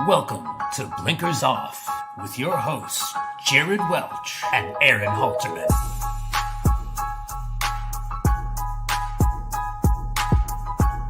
Welcome to Blinkers Off with your hosts, Jared Welch and Aaron Halterman.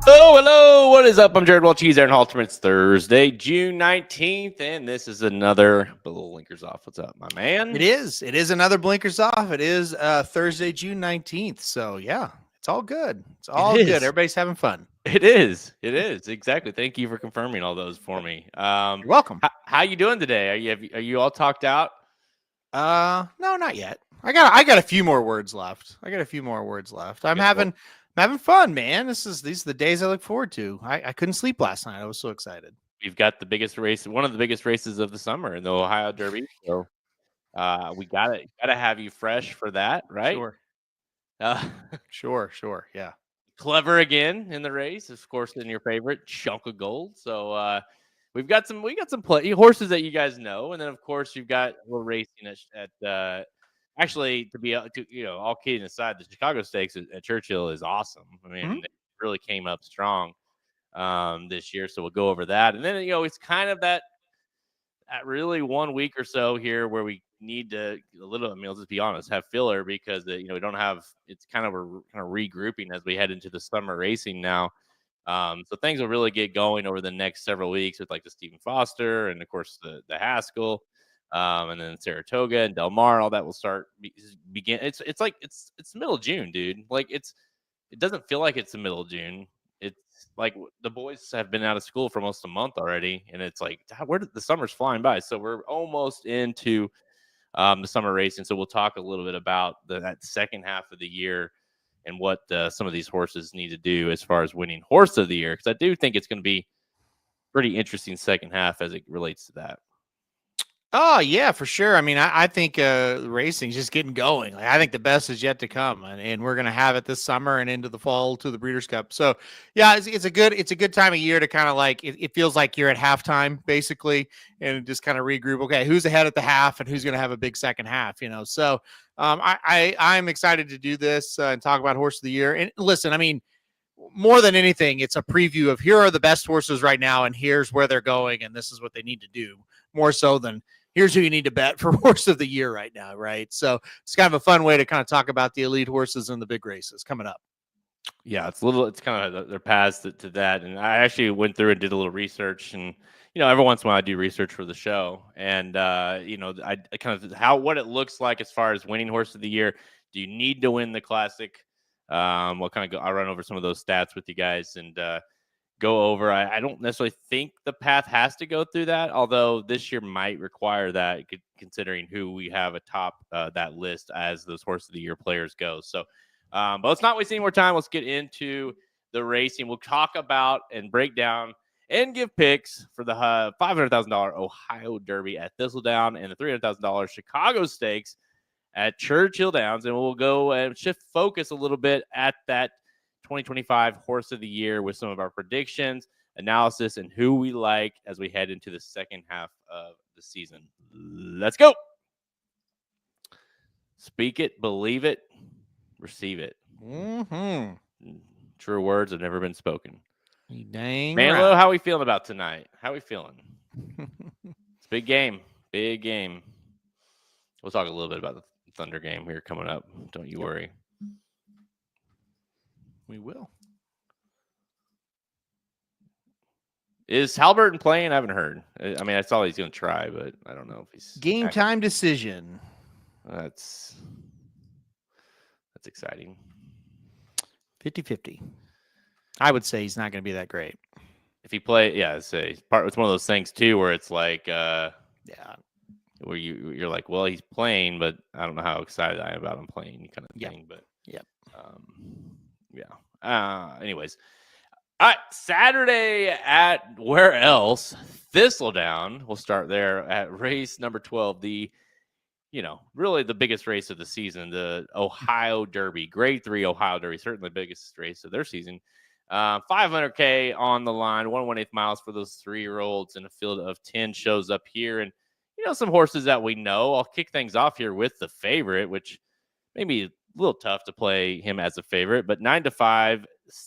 Hello, what is up? I'm Jared Welch, he's Aaron Halterman. It's Thursday, June 19th, and this is another Blinkers Off. What's up, my man? It is another Blinkers Off. It is Thursday, June 19th. So, yeah, it's all good. It's all good. Everybody's having fun. It is. Exactly. Thank you for confirming all those for me. You're welcome. How you doing today? Are you all talked out? No, not yet. I got a few more words left. I'm having fun, man. These are the days I look forward to. I couldn't sleep last night. I was so excited. We've got the biggest race, one of the biggest races of the summer in the Ohio Derby. So we gotta have you fresh for that, right? Sure. Sure. Yeah. Clever again in the race, of course, in your favorite Chunk of Gold. So we got some horses that you guys know, and then of course you've got we're racing at actually all kidding aside, the Chicago Stakes at Churchill is awesome. I mean, It really came up strong this year, so we'll go over that, and then it's kind of that really 1 week or so here where we need to I'll just be honest, have filler because we don't have. It's kind of regrouping as we head into the summer racing now. So things will really get going over the next several weeks with like the Stephen Foster and of course the Haskell, and then Saratoga and Del Mar. All that will start begin. It's middle of June, dude. Like it doesn't feel like it's the middle of June. It's like the boys have been out of school for almost a month already, and it's like the summer's flying by. So we're almost into the summer racing. So we'll talk a little bit about that second half of the year and what some of these horses need to do as far as winning horse of the year, because I do think it's going to be pretty interesting second half as it relates to that. Oh, yeah, for sure. I mean, I think racing's just getting going. Like, I think the best is yet to come, and we're going to have it this summer and into the fall to the Breeders' Cup. So, yeah, it's a good time of year to kind of like it feels like you're at halftime basically, and just kind of regroup. Okay, who's ahead at the half and who's going to have a big second half? So I'm excited to do this and talk about Horse of the Year. And listen, I mean, more than anything, it's a preview of here are the best horses right now, and here's where they're going, and this is what they need to do. More so than here's who you need to bet for Horse of the Year right now, right? So it's kind of a fun way to kind of talk about the elite horses and the big races coming up. Yeah, it's kind of their paths to that. And I actually went through and did a little research, and every once in a while I do research for the show, and I kind of what it looks like as far as winning Horse of the Year. Do you need to win the Classic? I'll run over some of those stats with you guys and go over. I don't necessarily think the path has to go through that, although this year might require that, considering who we have atop that list as those Horse of the Year players go. So, but let's not waste any more time. Let's get into the racing. We'll talk about and break down and give picks for the $500,000 Ohio Derby at Thistledown and the $300,000 Chicago Stakes at Churchill Downs, and we'll go and shift focus a little bit at that 2025 Horse of the Year with some of our predictions, analysis, and who we like as we head into the second half of the season. Let's go. Speak it, believe it, receive it. True words have never been spoken. Dang, Manlo, right. how we feeling about tonight? How we feeling? It's a big game. Big game. We'll talk a little bit about the Thunder game here coming up. Don't you worry. We will. Is Halliburton playing? I haven't heard. I mean, I saw he's going to try, but I don't know if he's game time decision. That's exciting. 50-50. I would say he's not going to be that great. If he play, yeah, it's one of those things too, where it's like, where you're like, well, he's playing, but I don't know how excited I am about him playing, kind of thing. But anyways, all right, Saturday at where else? Thistledown. We'll start there at race number 12. The really the biggest race of the season, the Ohio Derby, Grade 3 Ohio Derby, certainly the biggest race of their season. 500K on the line, 1/18 miles for those 3-year-olds, and a field of 10 shows up here. And some horses that we know. I'll kick things off here with the favorite, which maybe a little tough to play him as a favorite, but 9-5,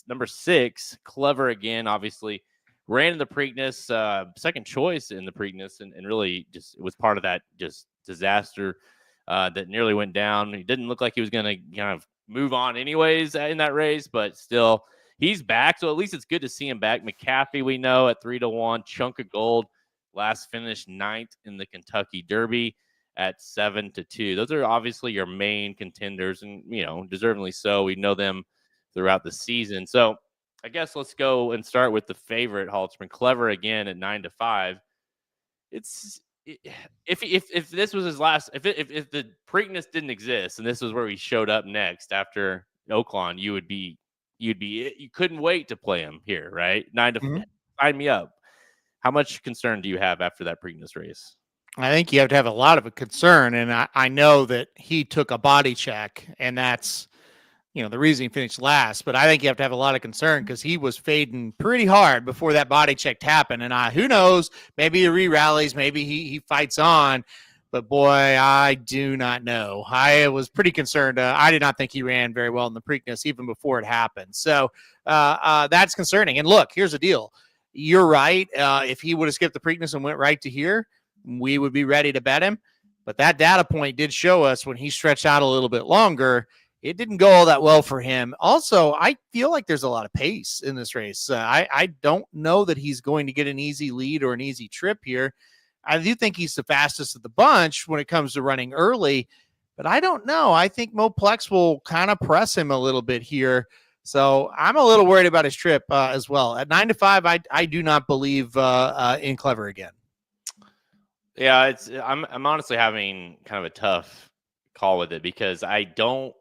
number 6, Clever again, obviously ran in the Preakness, second choice in the Preakness, and really just it was part of that just disaster that nearly went down. He didn't look like he was going to kind of move on anyways in that race, but still he's back. So at least it's good to see him back. McAfee, we know at 3-1, Chunk of Gold last finished 9th in the Kentucky Derby at 7-2. Those are obviously your main contenders, and deservingly so. We know them throughout the season. So I guess let's go and start with the favorite Halterman, Clever again at 9-5. If this was his last, if the Preakness didn't exist and this was where he showed up next after Oaklawn, you couldn't wait to play him here, right? Sign me up. How much concern do you have after that Preakness race? I think you have to have a lot of a concern, and I know that he took a body check, and that's the reason he finished last. But I think you have to have a lot of concern because he was fading pretty hard before that body check happened. And who knows? Maybe he re-rallies, maybe he fights on. But boy, I do not know. I was pretty concerned. I did not think he ran very well in the Preakness even before it happened. So that's concerning. And look, here's the deal. You're right. If he would have skipped the Preakness and went right to here, we would be ready to bet him. But that data point did show us when he stretched out a little bit longer, it didn't go all that well for him. Also, I feel like there's a lot of pace in this race. I don't know that he's going to get an easy lead or an easy trip here. I do think he's the fastest of the bunch when it comes to running early, but I don't know. I think Mo Plex will kind of press him a little bit here. So I'm a little worried about his trip as well. At 9-5, I do not believe in Clever again. Yeah, I'm honestly having kind of a tough call with it because I don't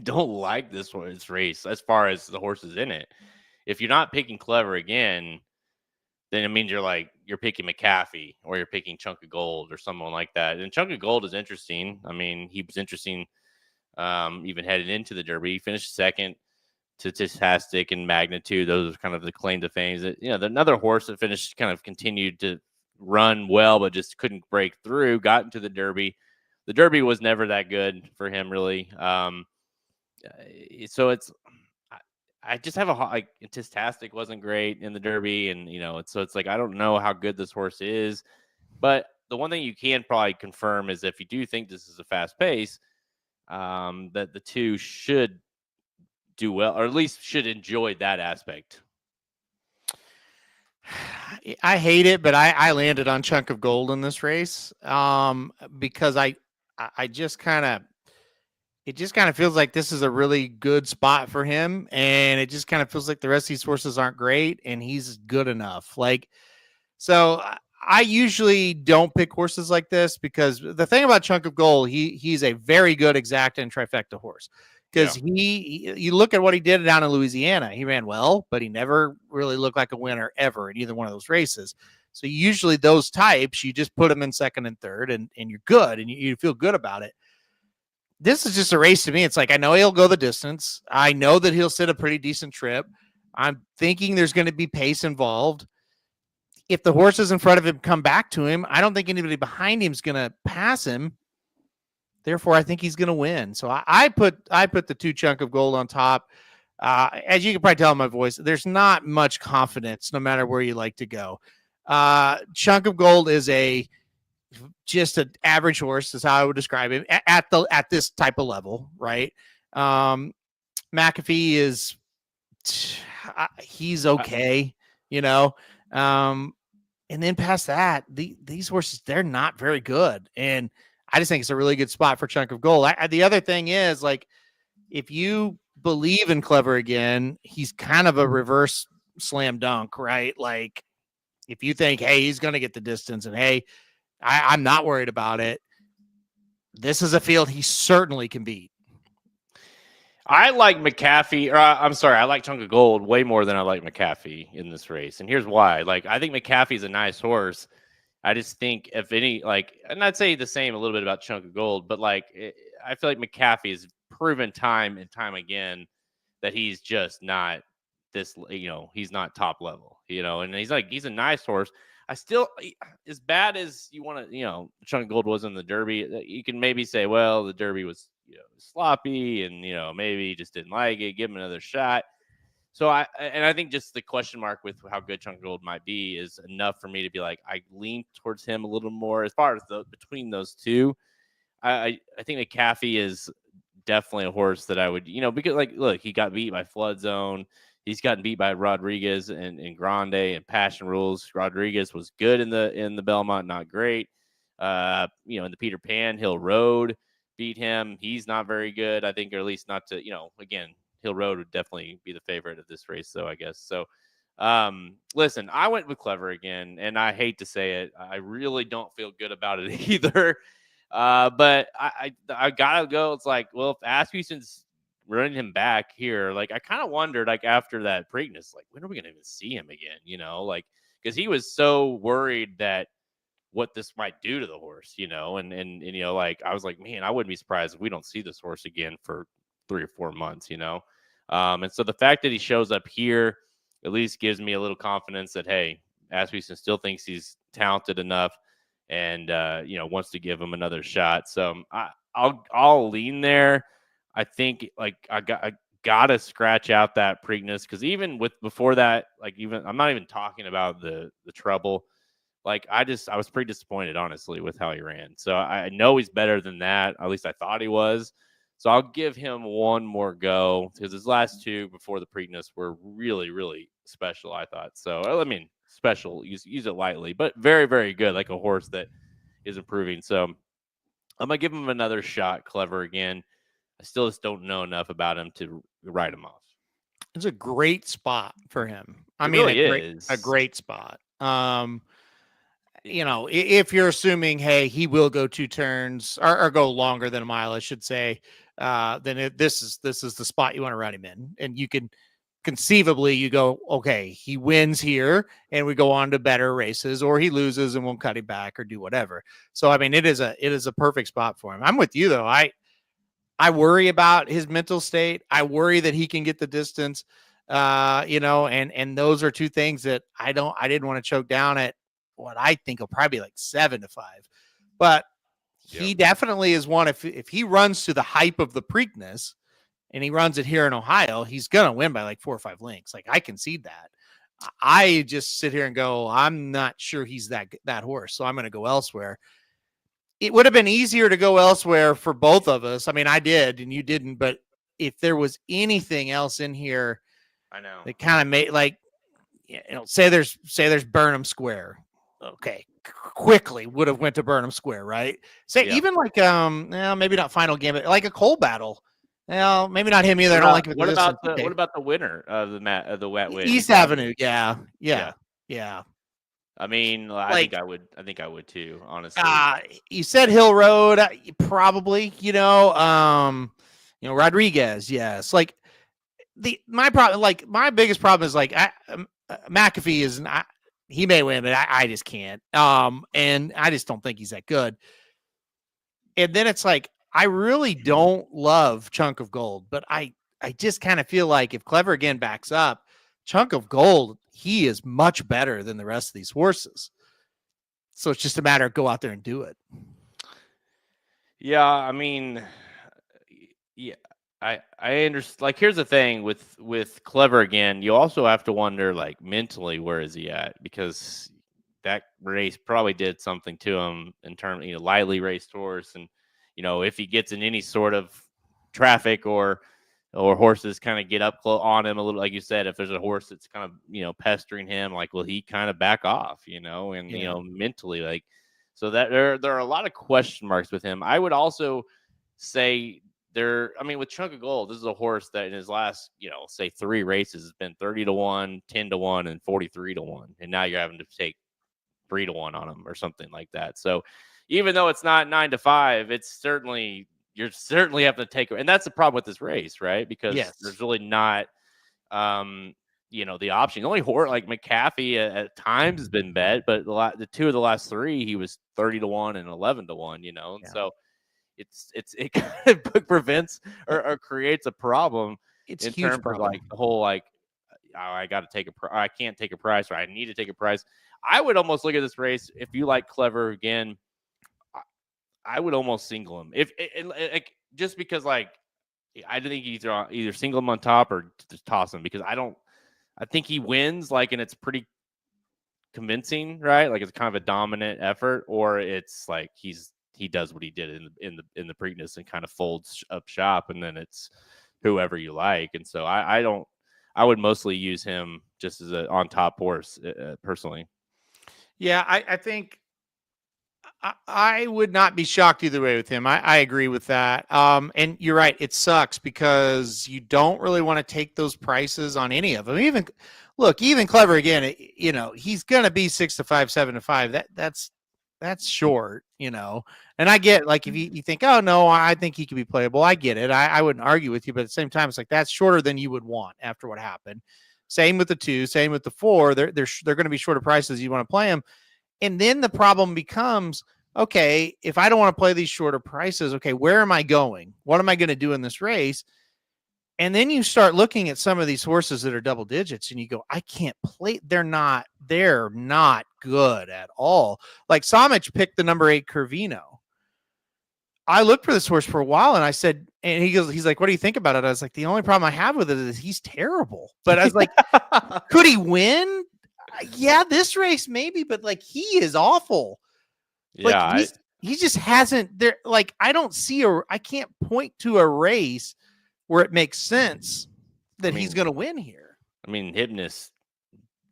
like this race as far as the horses in it. If you're not picking Clever again, then it means you're picking McAfee or you're picking Chunk of Gold or someone like that. And Chunk of Gold is interesting. I mean, he was interesting even headed into the Derby. He finished second to Tastic and Magnitude. Those are kind of the claim to fame. That another horse that finished kind of continued to run well, but just couldn't break through. Got into the Derby. The Derby was never that good for him, really. So I just have Tastic wasn't great in the Derby, and it's like I don't know how good this horse is. But the one thing you can probably confirm is if you do think this is a fast pace, that the two should do well, or at least should enjoy that aspect. I hate it, but I landed on Chunk of Gold in this race because I just kind of it just kind of feels like this is a really good spot for him, and it just kind of feels like the rest of these horses aren't great, and he's good enough. So I usually don't pick horses like this because the thing about Chunk of Gold, he's a very good exacta and trifecta horse. Because you look at what he did down in Louisiana, he ran well, but he never really looked like a winner ever in either one of those races. So usually those types, you just put them in second and third, and you're good, and you feel good about it. This is just a race to me. It's like, I know he'll go the distance. I know that he'll sit a pretty decent trip. I'm thinking there's going to be pace involved. If the horses in front of him come back to him, I don't think anybody behind him is going to pass him. Therefore, I think he's going to win. So I put the two Chunk of Gold on top. As you can probably tell in my voice, there's not much confidence no matter where you like to go. Chunk of Gold is just an average horse, is how I would describe him at this type of level, right? McAfee is he's okay, and then past that, these horses, they're not very good, and I just think it's a really good spot for Chunk of Gold. The other thing is, if you believe in Clever again, he's kind of a reverse slam dunk, right? Like, if you think, hey, he's going to get the distance, and hey, I'm not worried about it, this is a field he certainly can beat. I like McAfee, or I like Chunk of Gold way more than I like McAfee in this race. And here's why. I think McAfee's a nice horse. I just think and I'd say the same a little bit about Chunk of Gold, but I feel like McAfee has proven time and time again that he's just not this, he's not top level, and he's a nice horse. I still, as bad as you want to, Chunk of Gold was in the Derby, you can maybe say, well, the Derby was, sloppy and, maybe he just didn't like it, give him another shot. So I think just the question mark with how good Chunk of Gold might be is enough for me to be like, I lean towards him a little more as far as between those two. I think McAfee is definitely a horse that I would, because like, look, he got beat by Flood Zone. He's gotten beat by Rodriguez and Grande and Passion Rules. Rodriguez was good in the Belmont, not great. In the Peter Pan, Hill Road beat him. He's not very good, I think, or at least not to, again, Hill Road would definitely be the favorite of this race, though, I guess. So, listen, I went with Clever again, and I hate to say it. I really don't feel good about it either. But I gotta go. It's like, well, if Asmussen's running him back here, like I kind of wondered, like after that Preakness, like when are we gonna even see him again? Like because he was so worried that what this might do to the horse, and like I was like, man, I wouldn't be surprised if we don't see this horse again for 3 or 4 months, and so the fact that he shows up here at least gives me a little confidence that hey, Asmussen still thinks he's talented enough and wants to give him another shot. So I'll lean there. I think like I gotta scratch out that Preakness because even with before that, like even I'm not even talking about the trouble. Like I was pretty disappointed, honestly, with how he ran. So I know he's better than that. At least I thought he was. So I'll give him one more go because his last two before the Preakness were really, really special, I thought. So I mean, special, use it lightly, but very, very good, like a horse that is improving. So I'm gonna give him another shot. Clever again. I still just don't know enough about him to write him off. It's a great spot for him. I It mean, really a great spot. If you're assuming, hey, he will go 2 turns or go longer than a mile, I should say, then this is the spot you want to run him in, and you can conceivably you go, okay, he wins here, and we go on to better races, or he loses and we'll cut him back or do whatever. So I mean, it is a perfect spot for him. I'm with you though. I worry about his mental state. I worry that he can get the distance, and those are two things that I didn't want to choke down at what I think will probably be like 7-5, but he definitely is one. If he runs to the hype of the Preakness and he runs it here in Ohio, he's going to win by like 4 or 5 lengths. Like I concede that. I just sit here and go, I'm not sure he's that horse. So I'm going to go elsewhere. It would have been easier to go elsewhere for both of us. I mean, I did and you didn't, but if there was anything else in here, I know that kind of made like, say there's Burnham Square. Okay, quickly would have went to Burnham Square, right? Say even like maybe not Final Gambit, like a Coal Battle. Well, maybe not him either. I don't like it. What about the winner of the Wet Win? East Avenue? Yeah. I mean, I think I would too, honestly. You said Hill Road, probably. Rodriguez, yes. Like my biggest problem is like McAfee is not. He may win, but I just can't. And I just don't think he's that good. And then it's like, I really don't love Chunk of Gold, but I just kind of feel like if Clever again backs up, Chunk of Gold, he is much better than the rest of these horses. So it's just a matter of go out there and do it. Yeah, I mean, yeah. I understand. Like, here's the thing with Clever again. You also have to wonder, like, mentally, where is he at? Because that race probably did something to him in terms, lightly raced horse, and if he gets in any sort of traffic or horses kind of get up on him a little, like you said, if there's a horse that's kind of pestering him, like, will he kind of back off? And mentally, like, so that there are a lot of question marks with him. I would also say. With Chunk of Gold, this is a horse that in his last, say 3 races has been 30-1, 10-1, and 43-1. And now you're having to take 3-1 on him or something like that. So even though it's not 9-5, you're certainly having to take it. And that's the problem with this race, right? Because there's really not, the option. The only horse like McAfee at times has been bet, but the 2 of the last 3, he was 30-1 and 11-1, so it kind of prevents or creates a problem. It's in huge terms problem. of like the whole I got to take I can't take a price, or I need to take a price. I would almost look at this race if you like Clever again. I would almost single him if just because like I think either single him on top or just toss him, because I think he wins, like, and it's pretty convincing, right? Like it's kind of a dominant effort, or it's like he does what he did in the Preakness and kind of folds up shop, and then it's whoever you like. And so I would mostly use him just as a on top horse personally. Yeah, I think I would not be shocked either way with him. I agree with that. And you're right. It sucks because you don't really want to take those prices on any of them. Even Clever again, he's going to be 6-5, 7-5. That's short, and I get, like, if you think, oh no, I think he could be playable. I get it. I wouldn't argue with you, but at the same time, it's like, that's shorter than you would want after what happened. Same with the 2, same with the 4. They're going to be shorter prices. You want to play them. And then the problem becomes, okay, if I don't want to play these shorter prices, okay, where am I going? What am I going to do in this race? And then you start looking at some of these horses that are double digits and you go, I can't play. They're not good at all. Like Samich picked the number 8 Curvino. I looked for this horse for a while and I said, and he's like, what do you think about it? I was like, the only problem I have with it is he's terrible. But I was like, could he win? Yeah, this race maybe, but like, he is awful. Yeah, like, he just hasn't there. Like, I can't point to a race where it makes sense that he's going to win here. I mean, Hypnus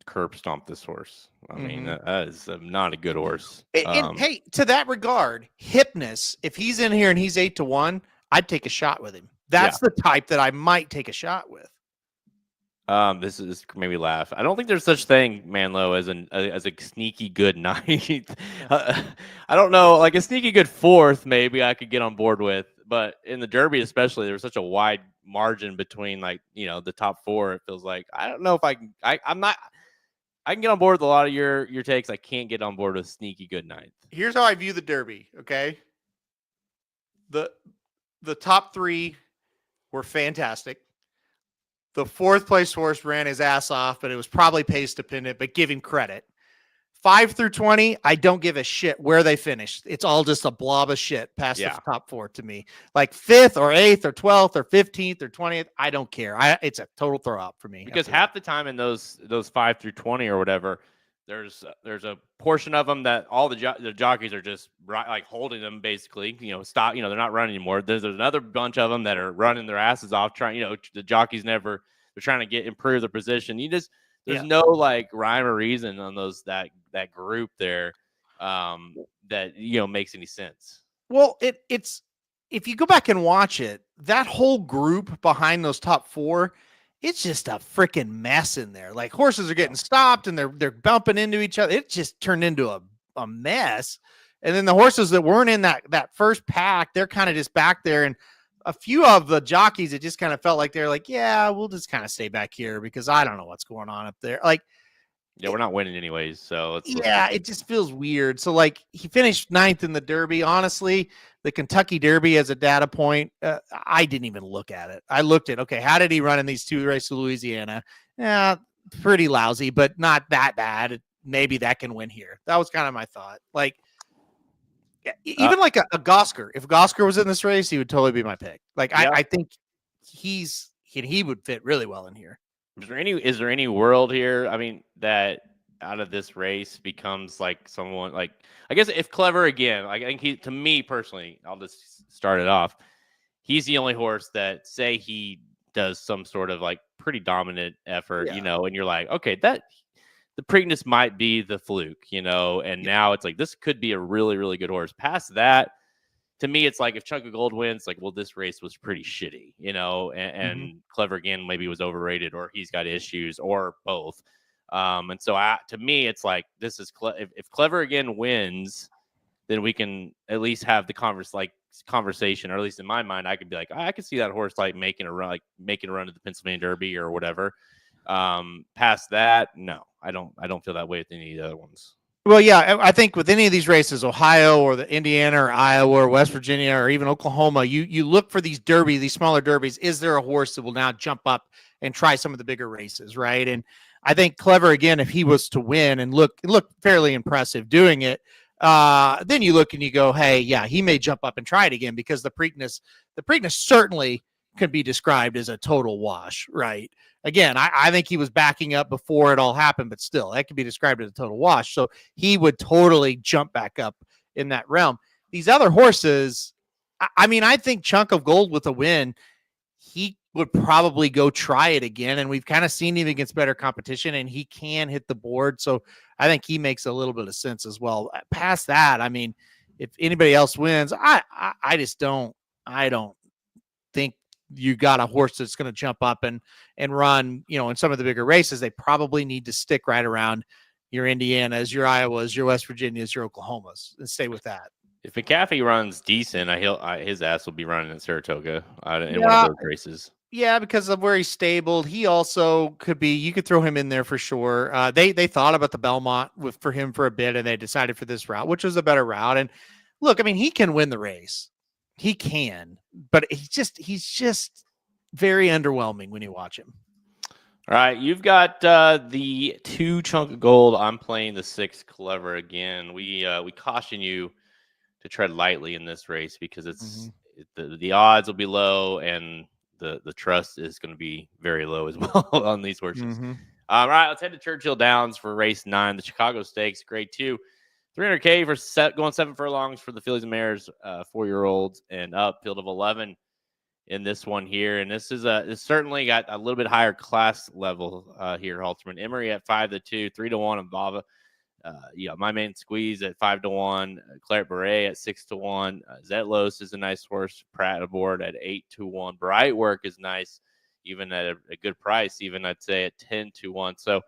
curb stomped this horse. I mean, that is not a good horse. And hey, to that regard, Hypnus, if he's in here and he's 8-1, I'd take a shot with him. That's the type that I might take a shot with. This made me laugh. I don't think there's such thing, Manlow, as a sneaky good ninth. I don't know, like a sneaky good 4th, maybe I could get on board with, but in the Derby especially, there's such a wide margin between, like, the top 4. It feels like I don't know if I can. I can get on board with a lot of your takes. I can't get on board with sneaky good ninth. Here's how I view the Derby. Okay, the top 3 were fantastic. The 4th place horse ran his ass off, but it was probably pace dependent, but give him credit. 5 through 20, I don't give a shit where they finished. It's all just a blob of shit past the top 4 to me. Like 5th or 8th or 12th or 15th or 20th, I don't care. It's a total throw up for me. Because half the time in those 5 through 20 or whatever, there's a portion of them that all the jockeys are just like holding them basically, stop, they're not running anymore. There's another bunch of them that are running their asses off, trying, the jockeys they're trying to improve their position. There's no like rhyme or reason on that group there that makes any sense. Well, it's if you go back and watch it, that whole group behind those top 4, it's just a freaking mess in there. Like, horses are getting stopped and they're bumping into each other. It just turned into a mess. And then the horses that weren't in that first pack, they're kind of just back there. And a few of the jockeys, it just kind of felt like they're like, yeah, we'll just kind of stay back here because I don't know what's going on up there. Like, yeah, we're not winning anyways. So it just feels weird. So like, he finished 9th in the Derby. Honestly, the Kentucky Derby as a data point, I didn't even look at it. I looked at, okay, how did he run in these 2 races of Louisiana? Yeah, pretty lousy, but not that bad. Maybe that can win here. That was kind of my thought. Like, even like a Gosker. If Gosker was in this race, he would totally be my pick. Like, I think he would fit really well in here. Is there any world here, I mean, that out of this race becomes like someone like, I guess if Clever again, like, I think to me personally, I'll just start it off. He's the only horse that, say he does some sort of like pretty dominant effort, and you're like, okay, that the Preakness might be the fluke, and now it's like, this could be a really, really good horse. Past that, to me, it's like if Chunk of Gold wins, like, well, this race was pretty shitty, and Clever again maybe was overrated, or he's got issues, or both. And so to me, it's like, this is if Clever again wins, then we can at least have the conversation, or at least in my mind, I could be like, I could see that horse like making a run to the Pennsylvania Derby or whatever. Past that, no, I don't feel that way with any of the other ones. Well, yeah, I think with any of these races, Ohio or the Indiana or Iowa or West Virginia or even Oklahoma, you look for these smaller derbies. Is there a horse that will now jump up and try some of the bigger races, right? And I think Clever, again, if he was to win and look fairly impressive doing it, then you look and you go, hey, yeah, he may jump up and try it again, because the Preakness certainly could be described as a total wash, right? Again, I think he was backing up before it all happened, but still, that could be described as a total wash. So he would totally jump back up in that realm. These other horses, I mean, I think Chunk of Gold with a win, he would probably go try it again. And we've kind of seen him against better competition, and he can hit the board. So I think he makes a little bit of sense as well. Past that, I mean, if anybody else wins, I just don't think you got a horse that's going to jump up and run, in some of the bigger races. They probably need to stick right around your Indianas, your Iowas, your West Virginias, your Oklahomas, and stay with that. If McAfee runs decent, his ass will be running in Saratoga in one of those races. Yeah, because of where he's stabled. He also could be, you could throw him in there for sure. They thought about the Belmont for him for a bit, and they decided for this route, which was a better route. And look, I mean, he can win the race. He can, but he's just very underwhelming when you watch him. All right, you've got the 2 Chunk of Gold. I'm playing the 6 Clever again. We caution you to tread lightly in this race because it's the odds will be low and the trust is going to be very low as well on these horses. All right, let's head to Churchill Downs for race 9, the Chicago Stakes, grade 2. $300K for going 7 furlongs for the fillies and mares, 4-year-olds and up, field of 11 in this one here. And this is it's certainly got a little bit higher class level here, Halterman. Emory at 5-2, 3-1 on Bava. My main squeeze at 5-1, Claret Beret at 6-1. Zetlos is a nice horse. Pratt aboard at 8-1. Bright Work is nice, even at a good price, even I'd say at 10-1. So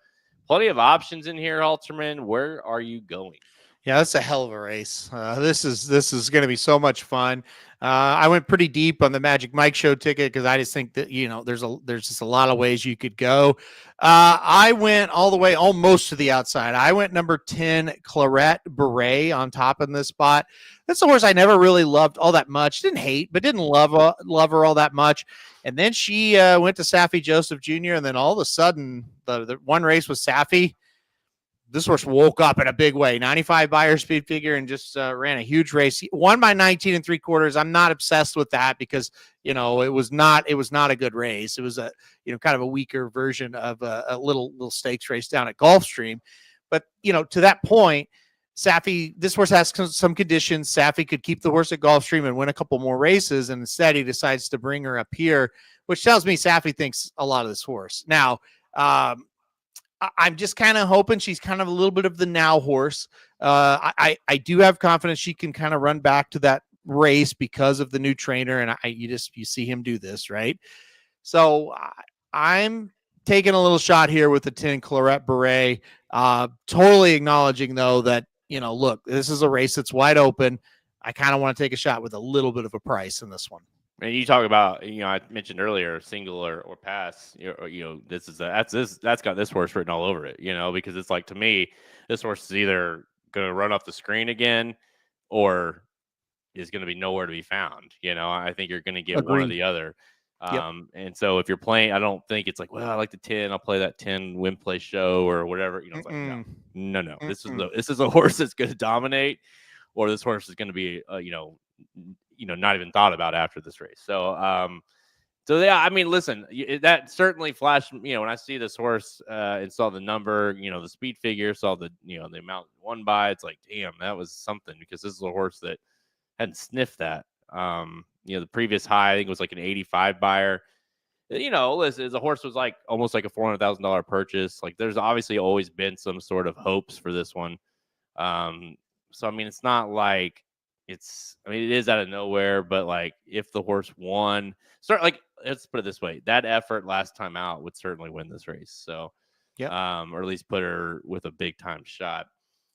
plenty of options in here, Halterman. Where are you going? Yeah, that's a hell of a race. This is going to be so much fun. I went pretty deep on the Magic Mike Show ticket because I just think that there's just a lot of ways you could go. I went all the way almost to the outside. I went number 10, Claret Beret, on top in this spot. That's a horse I never really loved all that much. Didn't hate, but didn't love her all that much. And then she went to Saffie Joseph Jr. And then all of a sudden, the one race with Saffie, this horse woke up in a big way. 95 buyer speed figure and just ran a huge race. He won by 19 3/4. I'm not obsessed with that because it was not a good race. It was a kind of a weaker version of a little stakes race down at Gulfstream. But to that point, Saffie, this horse has some conditions. Saffie could keep the horse at Gulfstream and win a couple more races, and instead he decides to bring her up here, which tells me Saffie thinks a lot of this horse. Now, I'm just kind of hoping she's kind of a little bit of the now horse. I do have confidence she can kind of run back to that race because of the new trainer, and you see him do this, right? So I'm taking a little shot here with the 10 Claret Beret, totally acknowledging though that look, this is a race that's wide open. I kind of want to take a shot with a little bit of a price in this one. And you talk about, I mentioned earlier, single or pass. That's got this horse written all over it. Because it's like, to me, this horse is either going to run off the screen again, or is going to be nowhere to be found. I think you're going to get Agreed. one or the other. And so if you're playing, I don't think it's like, well, I like the 10. I'll play that 10 win play show or whatever. It's like, no. This is a horse that's going to dominate, or this horse is going to be, not even thought about after this race. So yeah, I mean, listen, that certainly flashed, when I see this horse and saw the number, the speed figure, saw the amount won by, it's like, damn, that was something, because this is a horse that hadn't sniffed that. The previous high, I think it was like an 85 buyer. Listen, the horse was like almost like a $400,000 purchase. Like, there's obviously always been some sort of hopes for this one. So, I mean, it's not like, it is out of nowhere, but like, if the horse won, let's put it this way, that effort last time out would certainly win this race. So, or at least put her with a big time shot.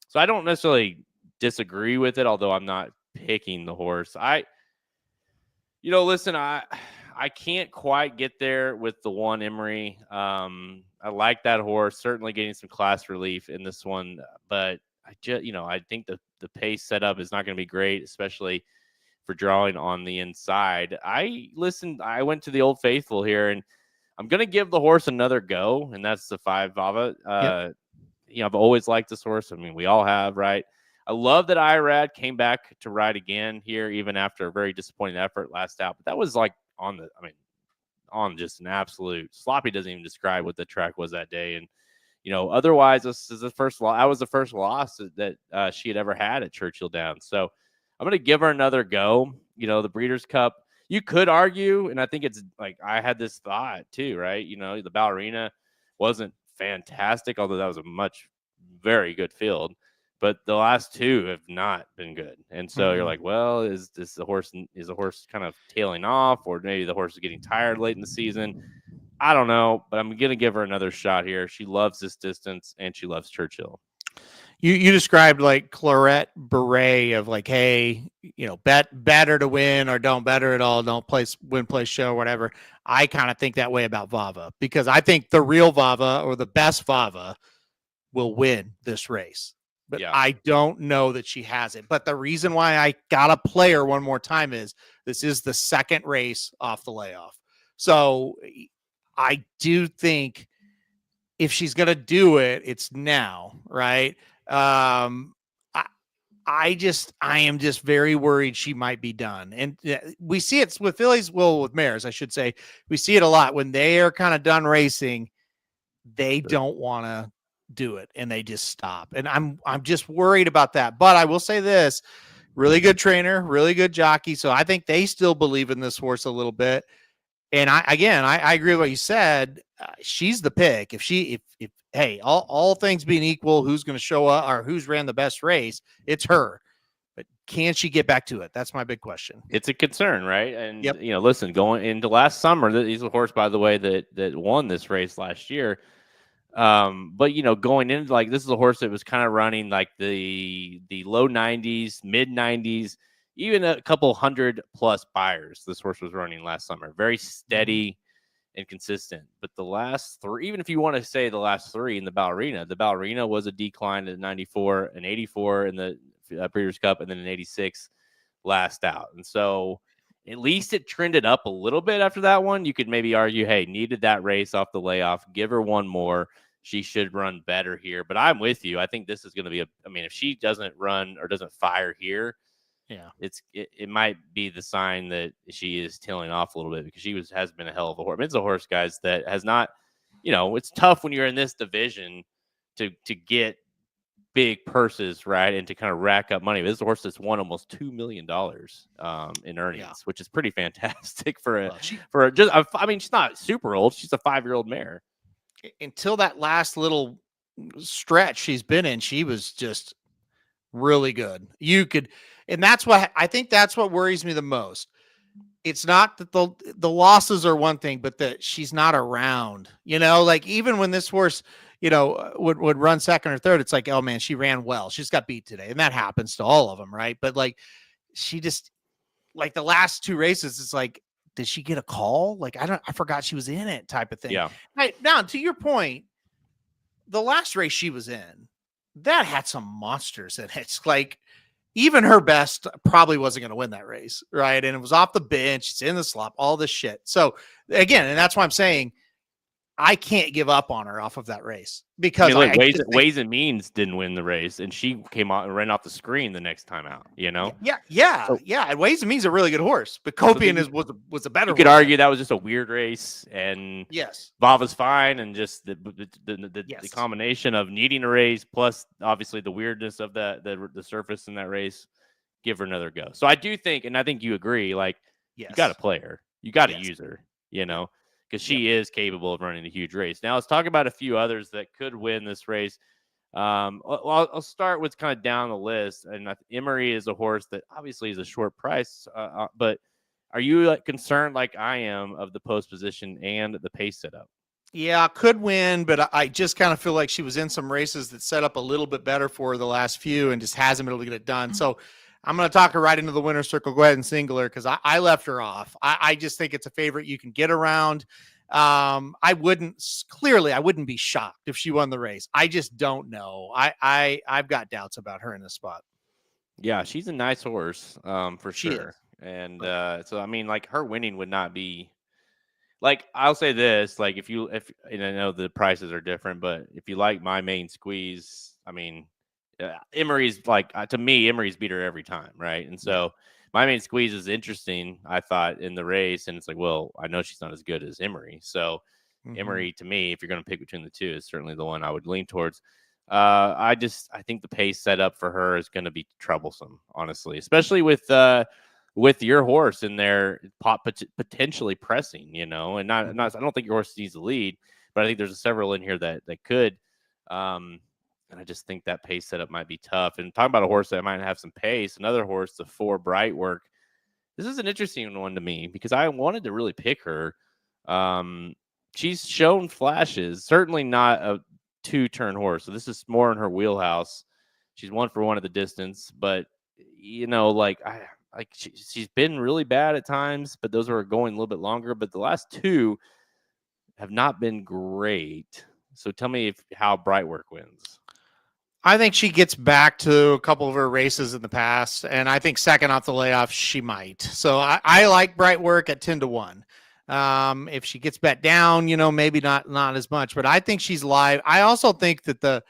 So I don't necessarily disagree with it, although I'm not picking the horse. Listen, I can't quite get there with the 1 Emory. I like that horse, certainly getting some class relief in this one, but I think the pace setup is not going to be great, especially for drawing on the inside. I went to the Old Faithful here, and I'm going to give the horse another go, and that's the 5 Vava. I've always liked this horse. I mean, we all have, right? I love that Irad came back to ride again here, even after a very disappointing effort last out. But that was like on just an absolute sloppy. Doesn't even describe what the track was that day. And otherwise, this is the first loss. That was the first loss that she had ever had at Churchill Downs. So I'm going to give her another go. The Breeders' Cup, you could argue, and I think it's like I had this thought too, right? The Ballerina wasn't fantastic, although that was a very good field. But the last two have not been good. And so you're like, well, is the horse kind of tailing off, or maybe the horse is getting tired late in the season? I don't know, but I'm going to give her another shot here. She loves this distance, and she loves Churchill. You described like Claret Beret of like, hey, bet her to win or don't bet her at all. Don't win, place, show, whatever. I kind of think that way about Vava, because I think the real Vava or the best Vava will win this race. But I don't know that she has it. But the reason why I got to play her one more time is this is the second race off the layoff. So I do think if she's going to do it, it's now, right? I am just very worried she might be done. And we see it with fillies, with mares, I should say. We see it a lot when they are kind of done racing, they don't want to do it and they just stop. And I'm just worried about that. But I will say this, really good trainer, really good jockey. So I think they still believe in this horse a little bit. And I agree with what you said. She's the pick. If hey, all things being equal, who's going to show up or who's ran the best race? It's her. But can she get back to it? That's my big question. It's a concern, right? And listen, going into last summer, he's a horse, by the way, that won this race last year. But going into this is a horse that was kind of running like the low 90s, mid 90s. Even a couple 100+ buyers this horse was running last summer. Very steady and consistent. But the last three, even if you want to say the last three in the Ballerina was a decline at 94, an 84 in the Breeders' Cup, and then an 86 last out. And so at least it trended up a little bit after that one. You could maybe argue, hey, needed that race off the layoff. Give her one more. She should run better here. But I'm with you. I think this is going to be if she doesn't run or doesn't fire here, it might be the sign that she is tailing off a little bit, because she has been a hell of a horse. It's a horse, guys, that has not, it's tough when you're in this division to get big purses, right, and to kind of rack up money. This is a horse that's won almost $2 million in earnings, which is pretty fantastic she's not super old. She's a 5-year-old mare. Until that last little stretch she's been in, she was just really good. And that's what I think that's what worries me the most. It's not that the losses are one thing, but that she's not around, like even when this horse, would run second or third, it's like, oh man, she ran well. She just got beat today. And that happens to all of them. Right. But she just the last two races, it's like, did she get a call? I forgot she was in it type of thing. Yeah. Right, now to your point, the last race she was in, that had some monsters in it. It's like, even her best probably wasn't going to win that race, right? And it was off the bench. It's in the slop, all this shit. So again, and that's why I'm saying I can't give up on her off of that race, because Ways and Means didn't win the race, and she came out and ran off the screen the next time out. Yeah. And Ways and Means a really good horse, but Copian was a better. You could argue that was just a weird race, and Vava's fine, and just the combination of needing a race plus obviously the weirdness of the surface in that race. Give her another go. So I do think, and I think you agree, you got to play her, you got to use her, because she is capable of running a huge race. Now let's talk about a few others that could win this race. I'll start with kind of down the list. And Emery is a horse that obviously is a short price, but are you concerned like I am of the post position and the pace setup? Yeah, could win, but I just kind of feel like she was in some races that set up a little bit better for her the last few and just hasn't been able to get it done. So I'm going to talk her right into the winner's circle. Go ahead and single her, because I left her off. I just think it's a favorite you can get around. I wouldn't be shocked if she won the race. I just don't know. I've got doubts about her in this spot. Yeah, she's a nice horse, for sure. And so her winning would not be I'll say this, if and I know the prices are different, but if you like my main squeeze, Emery's to me, Emery's beat her every time, right? And so My Main Squeeze is interesting, I thought, in the race. And it's like, well, I know she's not as good as Emery. So Emery, to me, if you're going to pick between the two, is certainly the one I would lean towards. I think the pace set up for her is going to be troublesome, honestly, especially with your horse in there potentially pressing, and I don't think your horse needs the lead, but I think there's several in here that could. And I just think that pace setup might be tough. And talking about a horse that might have some pace, another horse, the 4 Bright Work. This is an interesting one to me because I wanted to really pick her. She's shown flashes, certainly not a 2-turn horse. So this is more in her wheelhouse. She's 1-for-1 at the distance, but she's been really bad at times, but those are going a little bit longer. But the last 2 have not been great. So tell me how Bright Work wins. I think she gets back to a couple of her races in the past, and I think second off the layoff, she might. So I like Bright Work at 10-1. If she gets bet down, maybe not as much, but I think she's live. I also think that the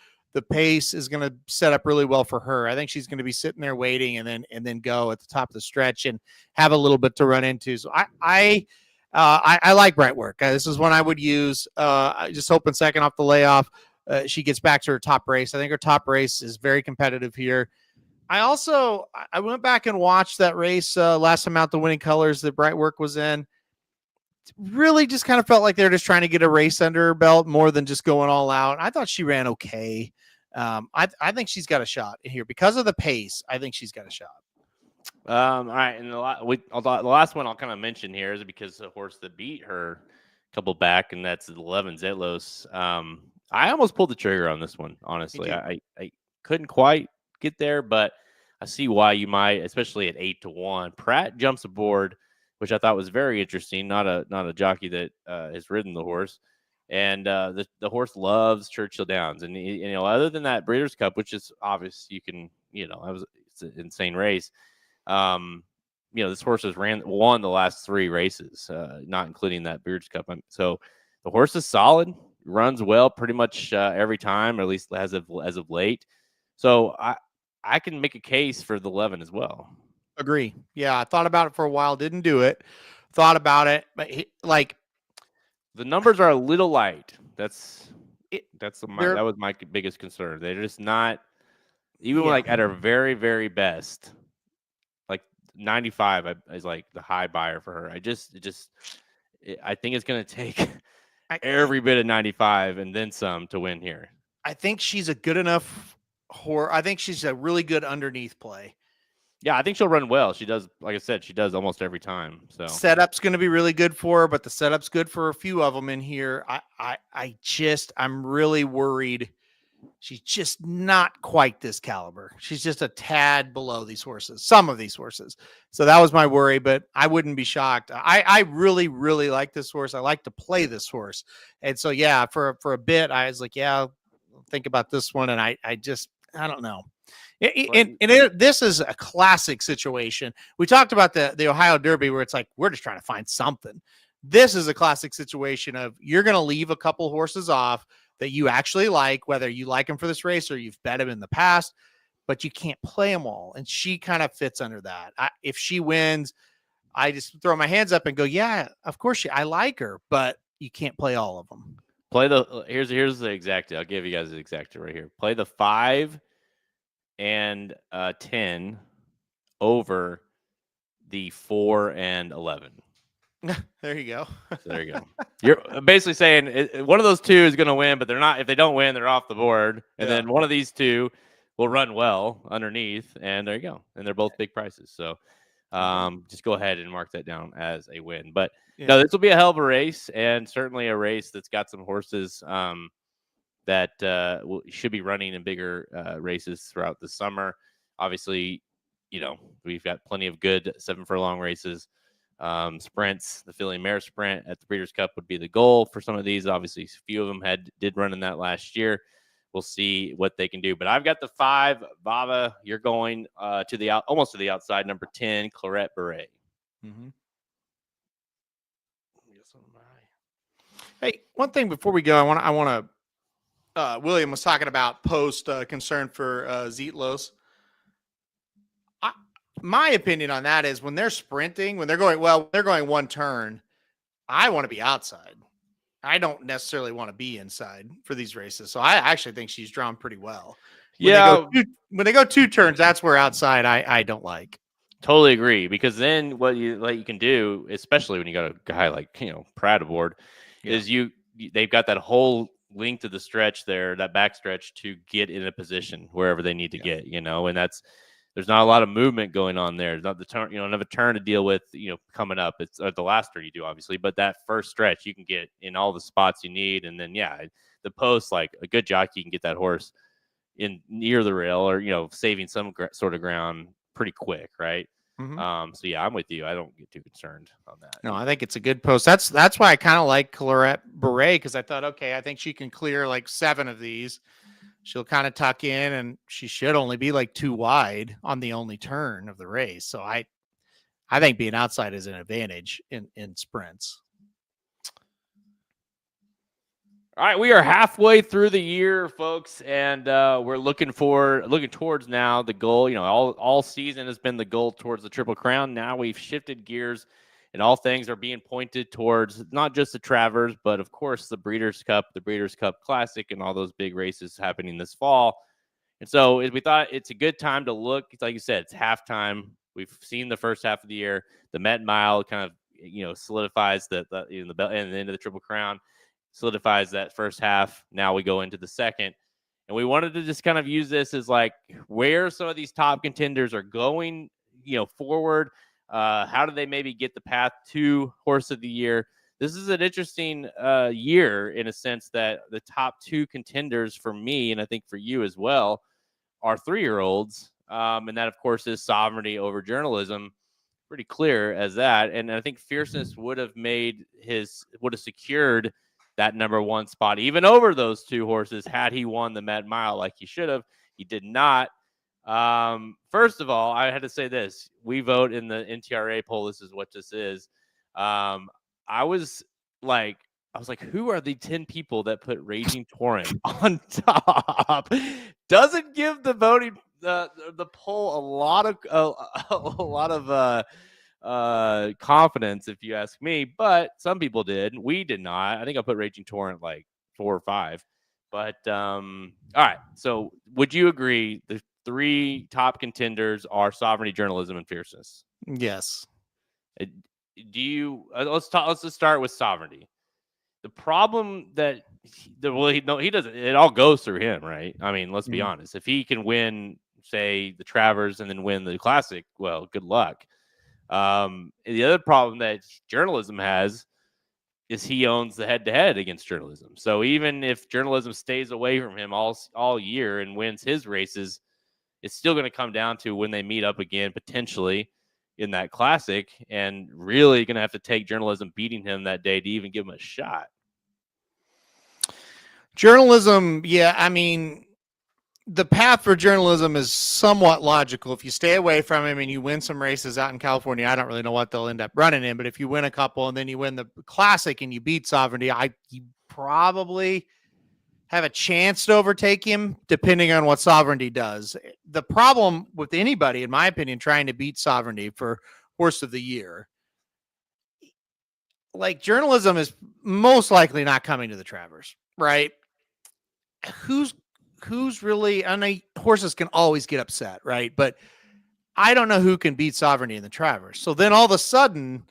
pace is going to set up really well for her. I think she's going to be sitting there waiting and then go at the top of the stretch and have a little bit to run into. So I like Bright Work. This is one I would use. Just hoping second off the layoff, she gets back to her top race. I think her top race is very competitive here. I went back and watched that race last time out, the Winning Colors that Bright Work was in. Really just kind of felt like they're just trying to get a race under her belt more than just going all out. I thought she ran okay. I think she's got a shot here because of the pace. I think she's got a shot. All right, and the last one I'll kind of mention here is because the horse that beat her a couple back, and that's 11 Zetlos. I almost pulled the trigger on this one, honestly. I couldn't quite get there, but I see why you might, especially at 8-1. Pratt jumps aboard, which I thought was very interesting. Not a jockey that has ridden the horse, and the horse loves Churchill Downs, and other than that Breeders' Cup, which is obvious, it's an insane race. This horse has won the last 3 races, not including that Breeders' Cup. So the horse is solid, runs well pretty much every time, or at least as of late. So I can make a case for the 11 as well. Agree. Yeah, I thought about it for a while, didn't do it. Thought about it, but the numbers are a little light. That was my biggest concern. They're just not even like at our very, very best. Like 95 is like the high buyer for her. I think it's going to take every bit of 95 and then some to win here. I think she's a good enough horse. I think she's a really good underneath play. Yeah, I think she'll run well. She does, like I said, she does almost every time. So setup's going to be really good for her, but the setup's good for a few of them in here. I'm really worried. She's just not quite this caliber. She's just a tad below these horses, some of these horses. So that was my worry, but I wouldn't be shocked. I really, really like this horse. I like to play this horse. And so, yeah, for a bit, I was like, yeah, think about this one. And I don't know. This is a classic situation. We talked about the Ohio Derby where it's like, we're just trying to find something. This is a classic situation of you're going to leave a couple horses off that you actually like, whether you like them for this race or you've bet them in the past, but you can't play them all. And she kind of fits under that. If she wins, I just throw my hands up and go, yeah, of course I like her, but you can't play all of them. Here's the exact. I'll give you guys the exact right here. Play the 5 and 10 over the 4 and 11. There you go. So there you go. You're basically saying one of those 2 is going to win, but they're not. If they don't win, they're off the board. And then one of these 2 will run well underneath, and there you go. And they're both big prices. So just go ahead and mark that down as a win. But no, this will be a hell of a race, and certainly a race that's got some horses that should be running in bigger races throughout the summer. Obviously, we've got plenty of good 7 furlong races. Sprints, the Filly Mare Sprint at the Breeders' Cup would be the goal for some of these. Obviously, a few of them did run in that last year. We'll see what they can do. But I've got the 5. Bava, you're going almost to the outside. Number 10, Claret Beret. Mm-hmm. Hey, one thing before we go, I want to. William was talking about post concern for Zetlos. my opinion on that is when they're sprinting, when they're going one turn, I want to be outside. I don't necessarily want to be inside for these races. So I actually think she's drawn pretty well. When they go two turns, that's where outside I don't like. Totally agree, because then what you can do, especially when you got a guy like Pratt aboard, is they've got that whole length of the stretch there, that back stretch, to get in a position wherever they need to get, and there's not a lot of movement going on there. There's not the turn, another turn to deal with, coming up. It's the last turn you do, obviously, but that first stretch you can get in all the spots you need, and then the post, like a good jockey can get that horse in near the rail, or saving some sort of ground pretty quick, right? Mm-hmm. So I'm with you. I don't get too concerned on that. No, I think it's a good post. That's why I kind of like Clarette Beret, because I thought, okay, I think she can clear like 7 of these. She'll kind of tuck in, and she should only be like 2 wide on the only turn of the race. So I think being outside is an advantage in sprints. All right, we are halfway through the year, folks, and we're looking towards now the goal. All season has been the goal towards the Triple Crown. Now we've shifted gears, and all things are being pointed towards not just the Travers, but of course the Breeders' Cup, the Breeders' Cup Classic, and all those big races happening this fall. And so we thought it's a good time to look. It's like you said, it's halftime. We've seen the first half of the year. The Met Mile kind of solidifies the and the end of the Triple Crown. Solidifies that first half. Now we go into the second, and we wanted to just kind of use this as like where some of these top contenders are going, forward. How do they maybe get the path to Horse of the Year? This is an interesting year in a sense that the top 2 contenders for me, and I think for you as well, are 3-year-olds, and that of course is Sovereignty over Journalism. Pretty clear as that, and I think Fierceness would have secured that number 1 spot, even over those 2 horses, had he won the Met Mile like he should have. He did not. First of all, I had to say this. We vote in the NTRA poll. This is what this is. I was like, who are the 10 people that put Raging Torrent on top? Doesn't give the voting the poll a lot of confidence, if you ask me, but some people did. We did not. I think I put Raging Torrent like 4 or 5. But all right. So would you agree the 3 top contenders are Sovereignty, Journalism, and Fierceness? Yes. Do you? Let's just start with Sovereignty. The problem that he doesn't. It all goes through him, right? I mean, let's be honest. If he can win, say, the Travers and then win the Classic, well, good luck. The other problem that Journalism has is he owns the head-to-head against Journalism. So even if Journalism stays away from him all year and wins his races, it's still going to come down to when they meet up again, potentially in that Classic, and really going to have to take Journalism beating him that day to even give him a shot. Journalism, yeah, I mean, the path for Journalism is somewhat logical. If you stay away from him and you win some races out in California, I don't really know what they'll end up running in, but if you win a couple and then you win the Classic and you beat Sovereignty, you probably have a chance to overtake him, depending on what Sovereignty does. The problem with anybody, in my opinion, trying to beat Sovereignty for Horse of the Year, like, Journalism is most likely not coming to the Travers, right? Who's really, I know horses can always get upset, right? But I don't know who can beat Sovereignty in the Travers. So then all of a sudden,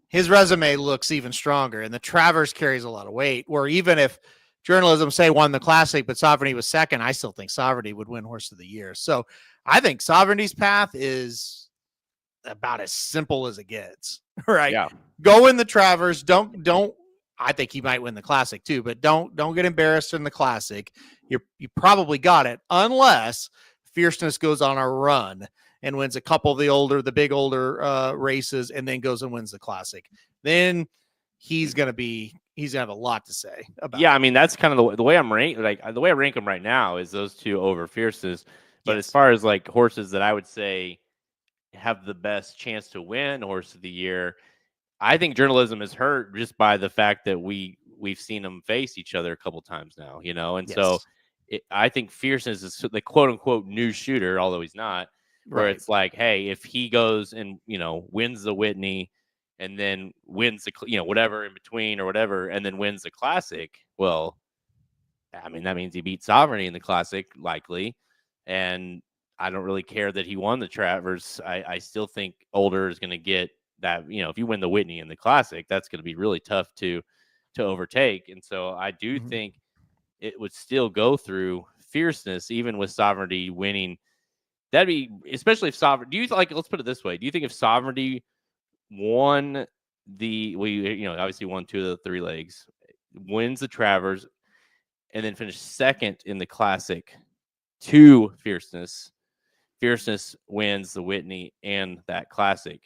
his resume looks even stronger, and the Travers carries a lot of weight, where even if Journalism, say, won the Classic, but Sovereignty was second, I still think Sovereignty would win Horse of the Year. So I think Sovereignty's path is about as simple as it gets, right? Yeah. Go in the Travers. Don't. I think he might win the Classic too, but don't get embarrassed in the Classic. You probably got it, unless Fierceness goes on a run and wins a couple of the big older races, and then goes and wins the Classic. Then he's gonna have a lot to say about. Yeah, I mean, that's kind of the way I'm ranking. Like, the way I rank them right now is those 2 over Fierceness. But as far as like horses that I would say have the best chance to win Horse of the Year, I think Journalism is hurt just by the fact that we've seen them face each other a couple times now, and so I think Fierceness is the quote unquote new shooter, although he's not. where Right. it's like, hey, if he goes and wins the Whitney, and then wins the whatever in between or whatever, and then wins the Classic, well, I mean that means he beat Sovereignty in the Classic likely, and I don't really care that he won the Travers. I still think Older is going to get that. If you win the Whitney in the Classic, that's going to be really tough to overtake. And so I do think it would still go through Fierceness, even with Sovereignty winning. That'd be, especially if Sovereignty. Do you like? Let's put it this way. Do you think if Sovereignty won obviously won 2 of the 3 legs, wins the Travers, and then finished second in the Classic to Fierceness wins the Whitney and that Classic,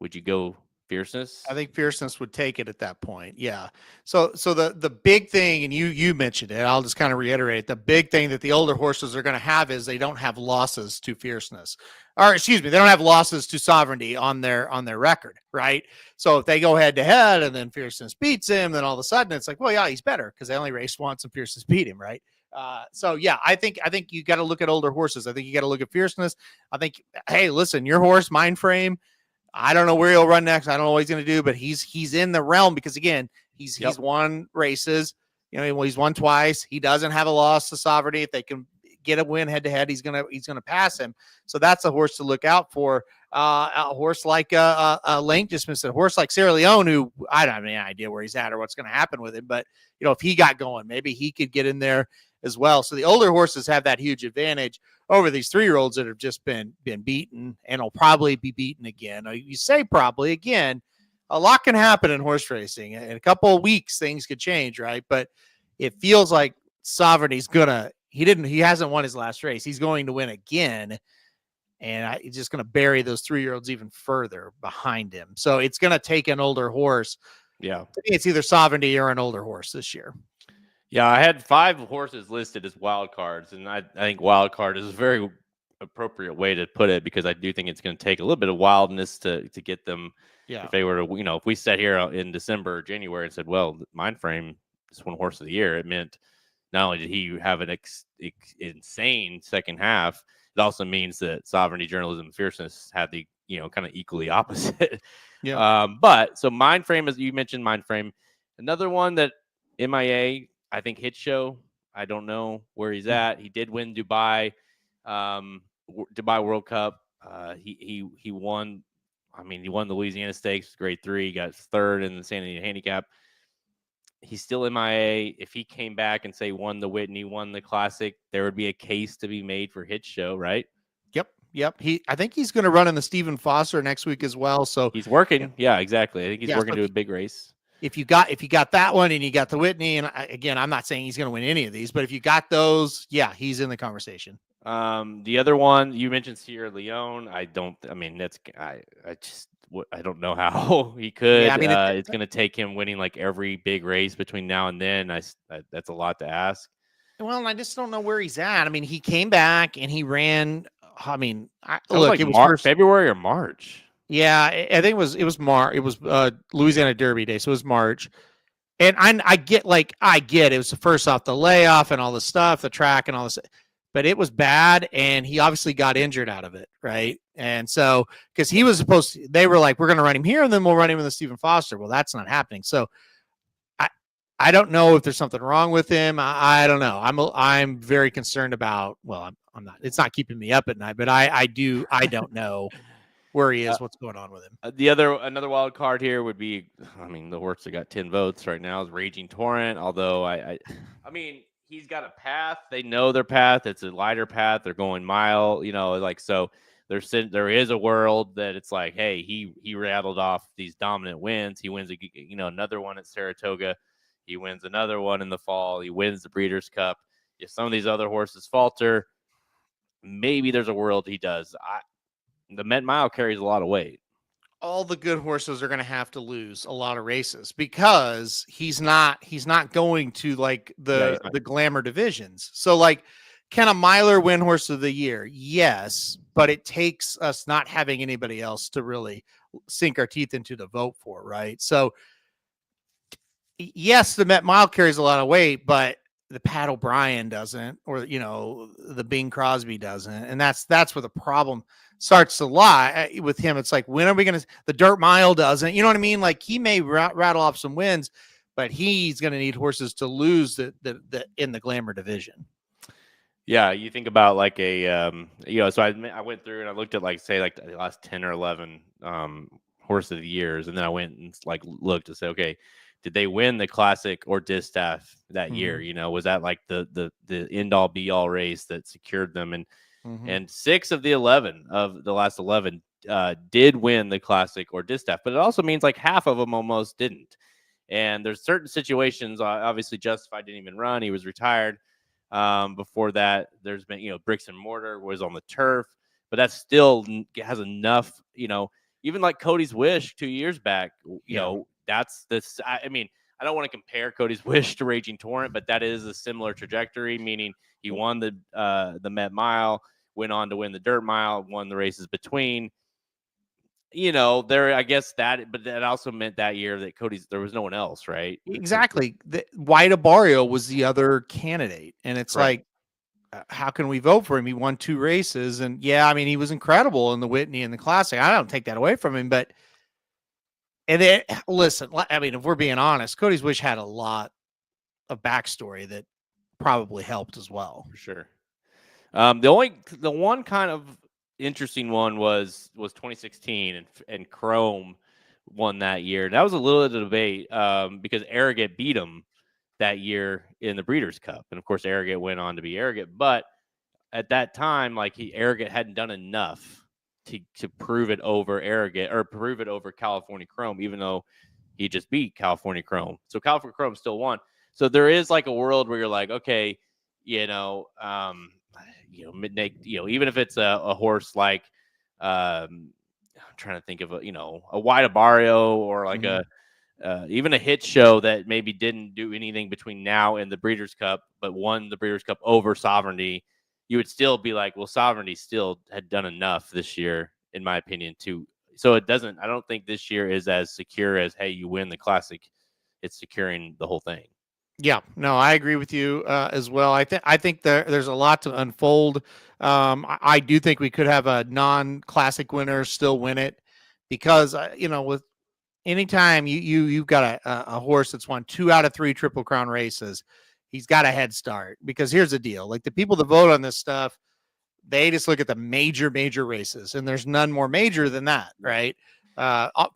would you go Fierceness? I think Fierceness would take it at that point. Yeah. So the big thing, and you mentioned it, I'll just kind of reiterate, the big thing that the older horses are going to have is they don't have losses to Fierceness. Or excuse me, they don't have losses to Sovereignty on their record, right? So if they go head to head and then Fierceness beats him, then all of a sudden it's like, well, yeah, he's better because they only raced once and Fierceness beat him, right? So yeah, I think you got to look at older horses. I think you got to look at Fierceness. I think, hey, listen, your horse, Mind Frame, I don't know where he'll run next. I don't know what he's going to do, but he's in the realm because again, he's won races. He's won twice. He doesn't have a loss to Sovereignty. If they can get a win head to head, he's gonna pass him. So that's a horse to look out for. A horse like Link just missed, a horse like Sierra Leone, who I don't have any idea where he's at or what's going to happen with him. But if he got going, maybe he could get in there as well. So the older horses have that huge advantage over these 3-year-olds that have just been beaten and will probably be beaten again. You say probably again, a lot can happen in horse racing. In a couple of weeks, things could change, right? But it feels like Sovereignty's he hasn't won his last race. He's going to win again. And he's just going to bury those 3-year-olds even further behind him. So it's going to take an older horse. Yeah. I think it's either Sovereignty or an older horse this year. Yeah, I had 5 horses listed as wild cards, and I think wild card is a very appropriate way to put it because I do think it's going to take a little bit of wildness to get them. Yeah. If they were to, if we sat here in December or January and said, well, Mind Frame is one horse of the year, it meant not only did he have an insane second half, it also means that Sovereignty, Journalism, and Fierceness had the, kind of equally opposite. Yeah. But so Mind Frame, as you mentioned, Mind Frame, another one that MIA, I think Hit Show. I don't know where he's at. He did win Dubai World Cup. He won. I mean, he won the Louisiana Stakes, grade 3. He got 3rd in the San Diego Handicap. He's still MIA. If he came back and say won the Whitney, won the Classic, there would be a case to be made for Hit Show, right? Yep. I think he's going to run in the Stephen Foster next week as well. So he's working. Yeah, exactly. I think he's working to a big race. If you got that one and you got the Whitney, and again, I'm not saying he's going to win any of these, but if you got those, yeah, he's in the conversation. The other one you mentioned, Sierra Leone. I don't know how he could. Yeah, I mean, it's going to take him winning like every big race between now and then. That's a lot to ask. Well, I just don't know where he's at. I mean, he came back and he ran. I mean, it was February or March. Yeah, I think it was March. It was Louisiana Derby Day, so it was March. And I get it was the first off the layoff and all the stuff, the track and all this, but it was bad, and he obviously got injured out of it, right? And so because he was supposed to, they were like, we're going to run him here, and then we'll run him in the Stephen Foster. Well, that's not happening. So I don't know if there's something wrong with him. I don't know. I'm very concerned about. Well, I'm not. It's not keeping me up at night, but I don't know where he is, what's going on with him. Another wild card here would be, I mean, the horse that got 10 votes right now is Raging Torrent. Although I mean, he's got a path. They know their path. It's a lighter path. They're going mile. So there is a world that it's like, hey, he rattled off these dominant wins. He wins another one at Saratoga. He wins another one in the fall. He wins the Breeders' Cup. If some of these other horses falter, maybe there's a world he does. The Met Mile carries a lot of weight. All the good horses are going to have to lose a lot of races because he's not going to like the glamour divisions. So like, can a miler win horse of the year? Yes, but it takes us not having anybody else to really sink our teeth into the vote for, right? So yes, the Met Mile carries a lot of weight, but the Pat O'Brien doesn't, or the Bing Crosby doesn't, and that's where the problem starts to lie with him. It's like, when are we going to? The Dirt Mile doesn't, you know what I mean? Like, he may rattle off some wins, but he's going to need horses to lose the in the Glamour division. Yeah, you think about like a so I went through and I looked at like the last 10 or 11 horse of the years, and then I went and like looked to say, okay, did they win the Classic or Distaff that year? Was that like the end all be all race that secured them? And 6 of the 11 of the last 11 did win the Classic or Distaff, but it also means like half of them almost didn't. And there's certain situations. Obviously, Justified didn't even run; he was retired. Before that, there's been Bricks and Mortar was on the turf, but that still has enough. Even like Cody's Wish 2 years back. That's this. I mean, I don't want to compare Cody's Wish to Raging Torrent, but that is a similar trajectory. Meaning he won the Met Mile, went on to win the Dirt Mile, won the races between. I guess that, but that also meant that year that there was no one else, right? Exactly. White Abario was the other candidate, and it's like, how can we vote for him? He won 2 races, and yeah, I mean, he was incredible in the Whitney and the Classic. I don't take that away from him, but listen, I mean, if we're being honest, Cody's Wish had a lot of backstory that probably helped as well. For sure. The one kind of interesting one was 2016, and Chrome won that year. That was a little bit of debate because Arrogant beat him that year in the Breeders' Cup, and of course Arrogant went on to be Arrogant. But at that time, like Arrogant hadn't done enough to prove it over Arrogant or prove it over California Chrome, even though he just beat California Chrome. So California Chrome still won. So there is like a world where you're like, okay, Midnight, even if it's a horse like, I'm trying to think of a White Abario or like even a Hit Show that maybe didn't do anything between now and the Breeders' Cup, but won the Breeders' Cup over Sovereignty. You would still be like, well, Sovereignty still had done enough this year, in my opinion, so it doesn't. I don't think this year is as secure as, hey, you win the Classic, it's securing the whole thing. Yeah, no, I agree with you as well. I think there's a lot to unfold. I do think we could have a non-Classic winner still win it, because with anytime you've got a horse that's won 2 out of 3 Triple Crown races, he's got a head start. Because here's the deal: like, the people that vote on this stuff, they just look at the major races, and there's none more major than that, right?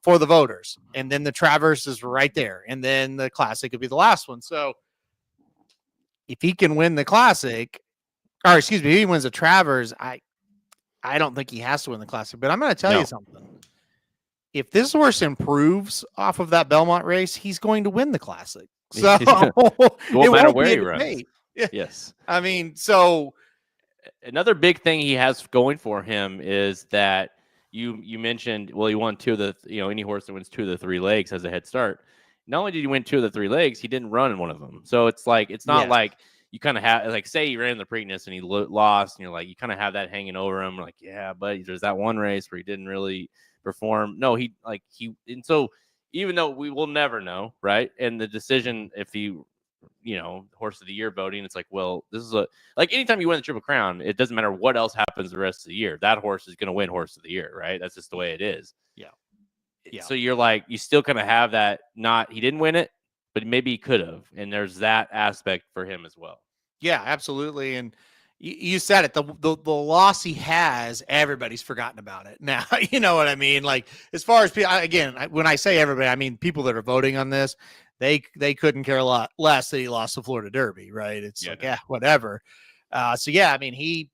For the voters, and then the Traverse is right there, and then the Classic would be the last one. So if he can win the Classic, or excuse me, if he wins the Traverse, I don't think he has to win the Classic. But I'm going to tell you something: if this horse improves off of that Belmont race, he's going to win the Classic. So it won't matter where he runs. Yes, I mean, so another big thing he has going for him is that you mentioned, well, he won 2 of the, any horse that wins 2 of the 3 legs has a head start. Not only did he win 2 of the 3 legs, he didn't run in one of them. So it's like, it's not like you kind of have, like, say he ran the Preakness and he lost, and you're like, you kind of have that hanging over him. Like, yeah, but there's that one race where he didn't really perform. No, and so even though we will never know, right? And the decision, if he, horse of the year voting, it's like, well, this is like anytime you win the Triple Crown, it doesn't matter what else happens the rest of the year. That horse is going to win horse of the year, right? That's just the way it is. Yeah. So you're like, you still kind of have that, he didn't win it, but maybe he could have. And there's that aspect for him as well. Yeah, absolutely. And you said it, the loss he has, everybody's forgotten about it now. You know what I mean? Like, as far as people, again, when I say everybody, I mean people that are voting on this, they couldn't care a lot less that he lost the Florida Derby, right? It's whatever. So yeah, I mean,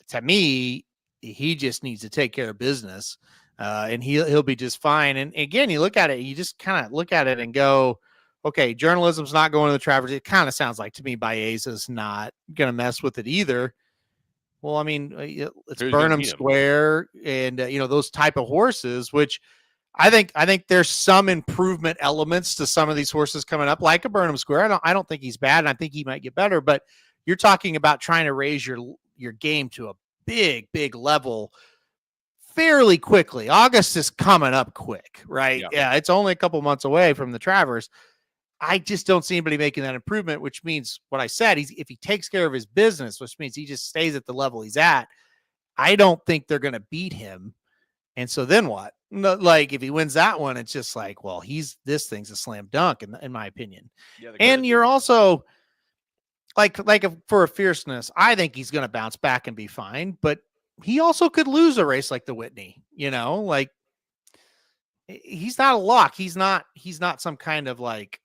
to me, he just needs to take care of business, and he'll be just fine. And again, you look at it, you just kind of look at it and go, okay, journalism's not going to the Traverse. It kind of sounds like to me Baeza's not going to mess with it either. Well, I mean, it's Burnham Square and those type of horses, which I think there's some improvement elements to some of these horses coming up, like a Burnham Square. I don't think he's bad, and I think he might get better. But you're talking about trying to raise your game to a big level fairly quickly. August is coming up quick, right? Yeah, it's only a couple months away from the Traverse. I just don't see anybody making that improvement, which means what I said, if he takes care of his business, which means he just stays at the level he's at, I don't think they're going to beat him. And so then what? No, like if he wins that one, it's just like, well, this thing's a slam dunk in my opinion. Yeah, and you're also for a fierceness, I think he's going to bounce back and be fine, but he also could lose a race like the Whitney, like he's not a lock. He's not some kind of like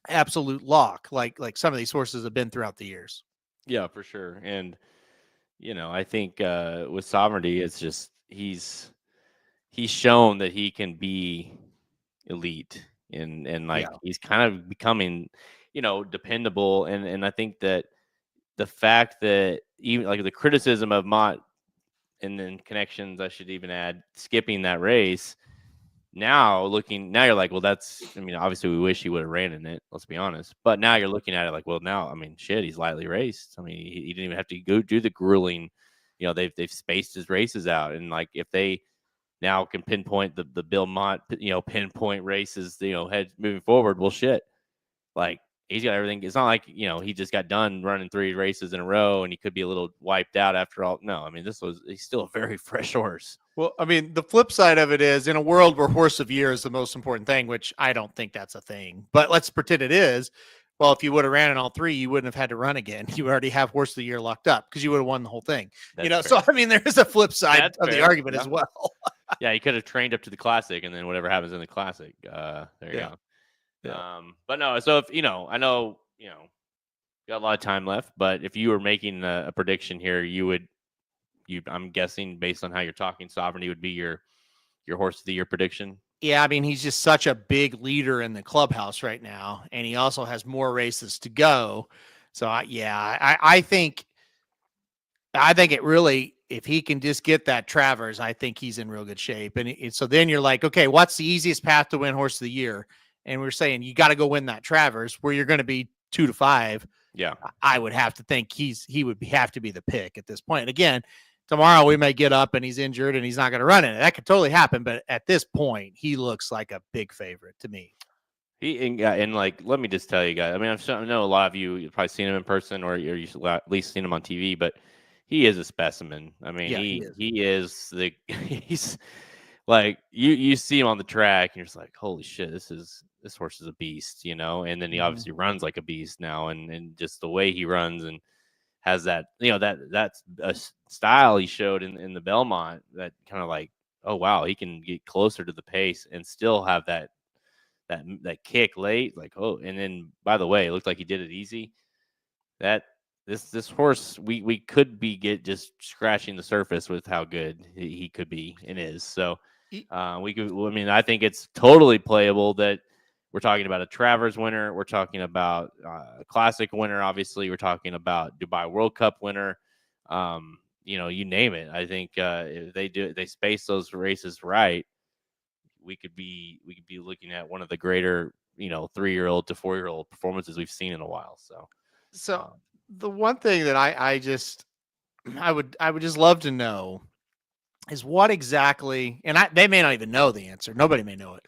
absolute lock like some of these horses have been throughout the years. Yeah, for sure. And I think with Sovereignty, it's just he's shown that he can be elite and like he's kind of becoming dependable, and I think that the fact that even like the criticism of Mott and then Connections, I should even add, skipping that race. Now you're like, well, obviously we wish he would have ran in it, let's be honest. But now you're looking at it like, well, now, shit, he's lightly raced. He didn't even have to go do the grueling, they've spaced his races out. And like, if they now can pinpoint the Bill Mott, pinpoint races, head moving forward, well, shit, like he's got everything. It's not like, he just got done running 3 races in a row and he could be a little wiped out after all. No, he's still a very fresh horse. Well, the flip side of it is, in a world where horse of year is the most important thing, which I don't think that's a thing, but let's pretend it is. Well, if you would have ran in all 3, you wouldn't have had to run again. You already have horse of the year locked up because you would have won the whole thing. That's fair. So there is a flip side That's of fair. the argument as well. Yeah, he could have trained up to the Classic, and then whatever happens in the Classic, there you go. Yeah. But no, so if I know got a lot of time left, but if you were making a prediction here, I'm guessing based on how you're talking, Sovereignty would be your horse of the year prediction. Yeah, he's just such a big leader in the clubhouse right now, and he also has more races to go. So I think it really, if he can just get that Travers, I think he's in real good shape. And so then you're like, okay, what's the easiest path to win horse of the year? And we're saying you got to go win that Travers, where you're going to be 2 to 5. Yeah, I would have to think he would have to be the pick at this point. And again, tomorrow we may get up and he's injured and he's not going to run in it. That could totally happen. But at this point, he looks like a big favorite to me. And like, let me just tell you guys. I know a lot of you've probably seen him in person, or you've at least seen him on TV, but he is a specimen. He is he's like, you see him on the track and you're just like, holy shit, this horse is a beast, and then he obviously runs like a beast now, and just the way he runs and has that, that's a style he showed in the Belmont, that kind of like, oh wow, he can get closer to the pace and still have that kick late, like, oh, and then by the way, it looked like he did it easy. That this horse, we could be just scratching the surface with how good he could be and is. So we could, I think it's totally playable that we're talking about a Travers winner. We're talking about a Classic winner. Obviously, we're talking about Dubai World Cup winner. You name it. I think if they space those races right, we could be looking at one of the greater 3-year-old to 4-year-old performances we've seen in a while. So the one thing that I would just love to know is what exactly, and they may not even know the answer. Nobody may know it.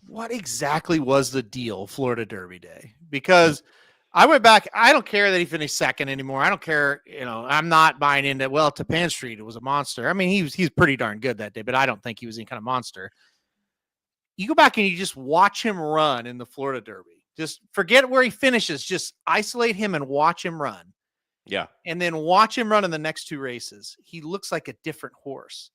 What exactly was the deal Florida Derby Day? Because I went back. I don't care that he finished second anymore. I don't care. I'm not buying into, well, Tapan Street, it was a monster. He's pretty darn good that day, but I don't think he was any kind of monster. You go back and you just watch him run in the Florida Derby. Just forget where he finishes. Just isolate him and watch him run. Yeah. And then watch him run in the next 2 races. He looks like a different horse.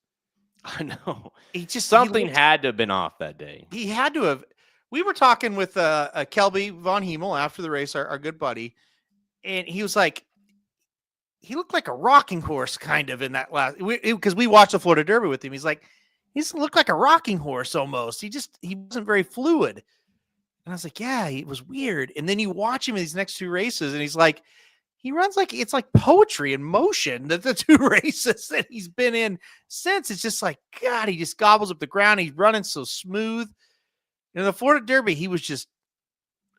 I know. Something had to have been off that day. He had to have. We were talking with Kelby Von Hemel after the race, our good buddy, and he was like, he looked like a rocking horse kind of in that last, because we watched the Florida Derby with him. He's like, he looked like a rocking horse almost. He wasn't very fluid. And I was like, yeah, it was weird. And then you watch him in these next 2 races, and he's like, he runs like it's like poetry in motion. The 2 races that he's been in since, it's just like, God, he just gobbles up the ground. He's running so smooth. In the Florida Derby, he was just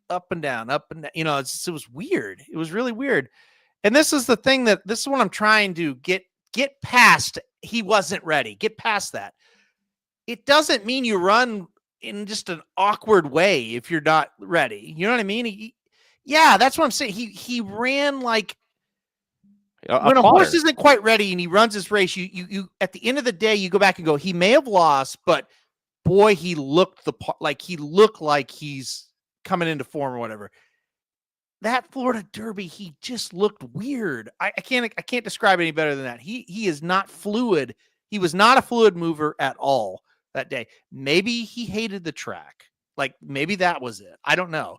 up and down, up and down. It was weird. It was really weird. And this is the thing this is what I'm trying to get past. He wasn't ready. Get past that. It doesn't mean you run in just an awkward way if you're not ready. You know what I mean? Yeah, that's what I'm saying. He ran like when a horse isn't quite ready and he runs his race, you at the end of the day, you go back and go, he may have lost, but boy, he looked like he's coming into form or whatever. That Florida Derby, he just looked weird. I can't describe it any better than that. He is not fluid. He was not a fluid mover at all that day. Maybe he hated the track. Like maybe that was it. I don't know.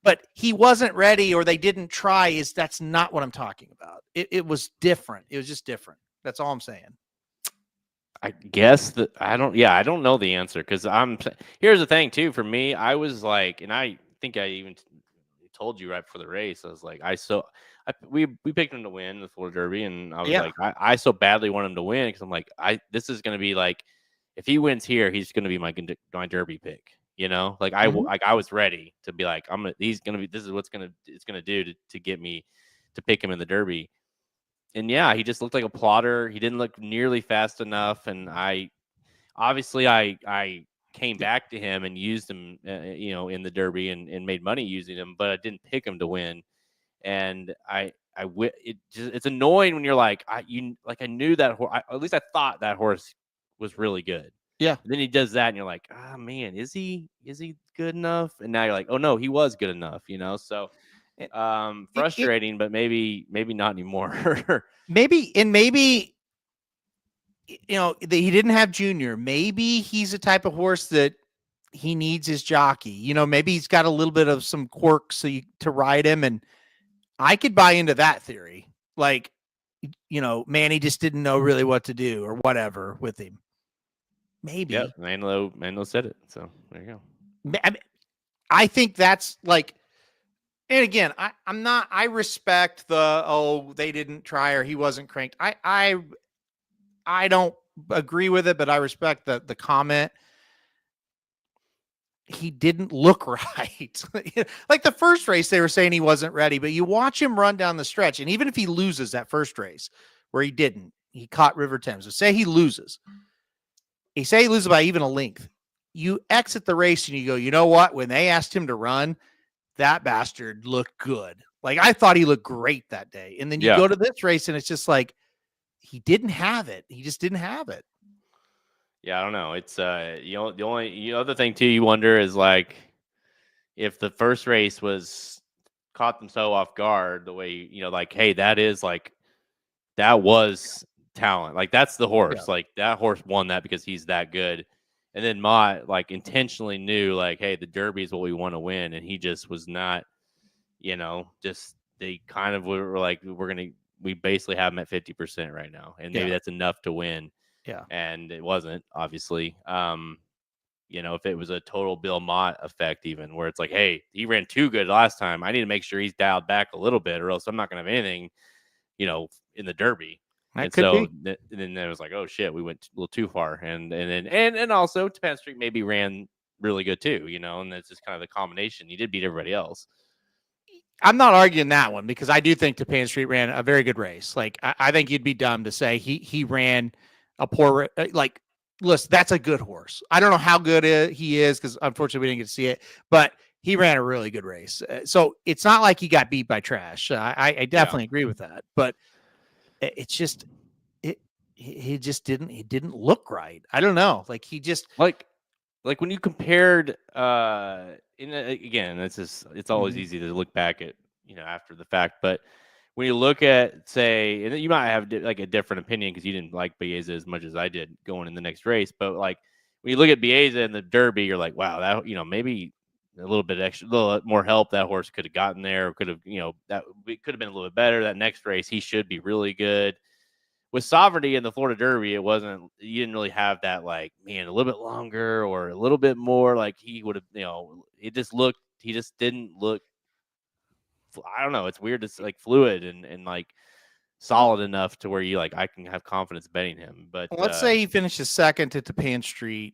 But he wasn't ready or they didn't try. That's not what I'm talking about. It was different. It was just different. That's all I'm saying. I guess that I don't know the answer because here's the thing too. For me, I was like, and I think I even told you right before the race, I was like, we picked him to win the Florida Derby, and I was like, I so badly want him to win because I'm like, this is going to be like, if he wins here, he's going to be my Derby pick. You know, like I was ready to be like, this is what's it's gonna do to get me to pick him in the Derby. And yeah, he just looked like a plotter. He didn't look nearly fast enough. And I came back to him and used him, in the Derby and made money using him, but I didn't pick him to win. And it's annoying when you're like, I knew that horse, at least I thought that horse was really good. Yeah. And then he does that, and you're like, "Ah, man, is he good enough?" And now you're like, "Oh no, he was good enough." So, frustrating, but maybe not anymore. maybe he didn't have Junior. Maybe he's a type of horse that he needs his jockey. Maybe he's got a little bit of some quirks to ride him, and I could buy into that theory. Like, Manny just didn't know really what to do or whatever with him. Maybe. Yep, Manlo said it. So there you go. I think that's like, and again, I respect they didn't try or he wasn't cranked. I don't agree with it, but I respect the comment. He didn't look right. Like the first race, they were saying he wasn't ready, but you watch him run down the stretch. And even if he loses that first race where he caught River Thames. So say he loses. He loses by even a length. You exit the race and you go, you know what? When they asked him to run, that bastard looked good. Like I thought he looked great that day. And then you go to this race and it's just like, he didn't have it. He just didn't have it. Yeah, I don't know. It's the only other thing too you wonder is like if the first race caught them so off guard the way like, hey, that was talent. Like that's the horse. Yeah. Like that horse won that because he's that good. And then Mott like intentionally knew like, hey, the Derby is what we want to win, and he just was not. Just they kind of were like, we basically have him at 50% right now, and maybe that's enough to win. Yeah, and it wasn't obviously. If it was a total Bill Mott effect, even where it's like, hey, he ran too good last time, I need to make sure he's dialed back a little bit, or else I'm not going to have anything, in the Derby. And then it was like, oh shit, we went a little too far, and also Tappan Street maybe ran really good too, and that's just kind of the combination. He did beat everybody else. I'm not arguing that one because I do think Tappan Street ran a very good race. Like I think you'd be dumb to say he ran a poor listen, that's a good horse. I don't know how good he is because unfortunately we didn't get to see it, but he ran a really good race. So it's not like he got beat by trash. I definitely agree with that, but it's just he didn't look right. I don't know. Like he just like when you compared again, it's always easy to look back at after the fact, but when you look at say, and you might have like a different opinion because you didn't like Bieza as much as I did going in the next race, but like when you look at Bieza in the Derby, you're like, wow, that maybe a little bit more help that horse could have gotten there, or could have that it could have been a little bit better. That next race he should be really good. With Sovereignty in the Florida Derby, you didn't really have that like, man, a little bit longer or a little bit more like he would have, he just didn't look, I don't know. It's weird. It's like fluid and like solid enough to where you like, I can have confidence betting him. But let's say he finishes second at Tappan Street,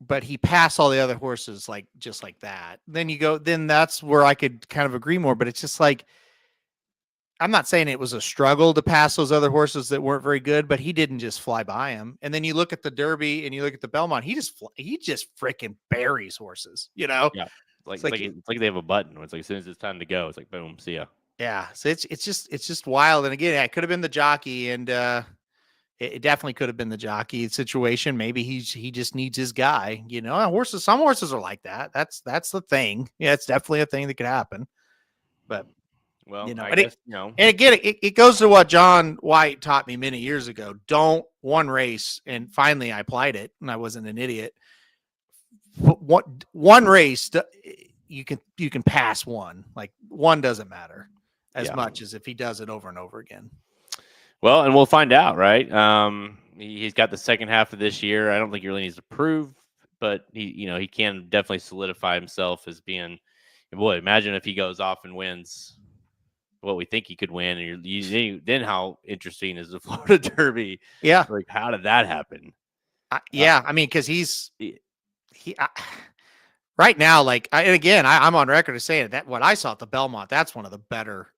but he passed all the other horses like just like that. Then that's where I could kind of agree more. But it's just like I'm not saying it was a struggle to pass those other horses that weren't very good, but he didn't just fly by him. And then you look at the Derby and you look at the Belmont, he just freaking buries horses, you know? Yeah. It's It's like they have a button. It's like as soon as it's time to go, it's like boom, see ya. yeah. So it's just wild. And again, it could have been the jockey, and it definitely could have been the jockey situation. Maybe he just needs his guy, you know. And some horses are like that. That's the thing. Yeah, it's definitely a thing that could happen. But Well, you know, I guess, you know. and again, it goes to what John White taught me many years ago. Don't one race, and finally I applied it, and I wasn't an idiot. One race, you can pass one. Like one doesn't matter as much as if he does it over and over again. Well, and we'll find out, right? He's got the second half of this year. I don't think he really needs to prove, but he can definitely solidify himself as being. Boy, imagine if he goes off and wins what we think he could win, and then how interesting is the Florida Derby? Yeah, like how did that happen? I mean, because right now, like, I'm on record as saying that what I saw at the Belmont, that's one of the better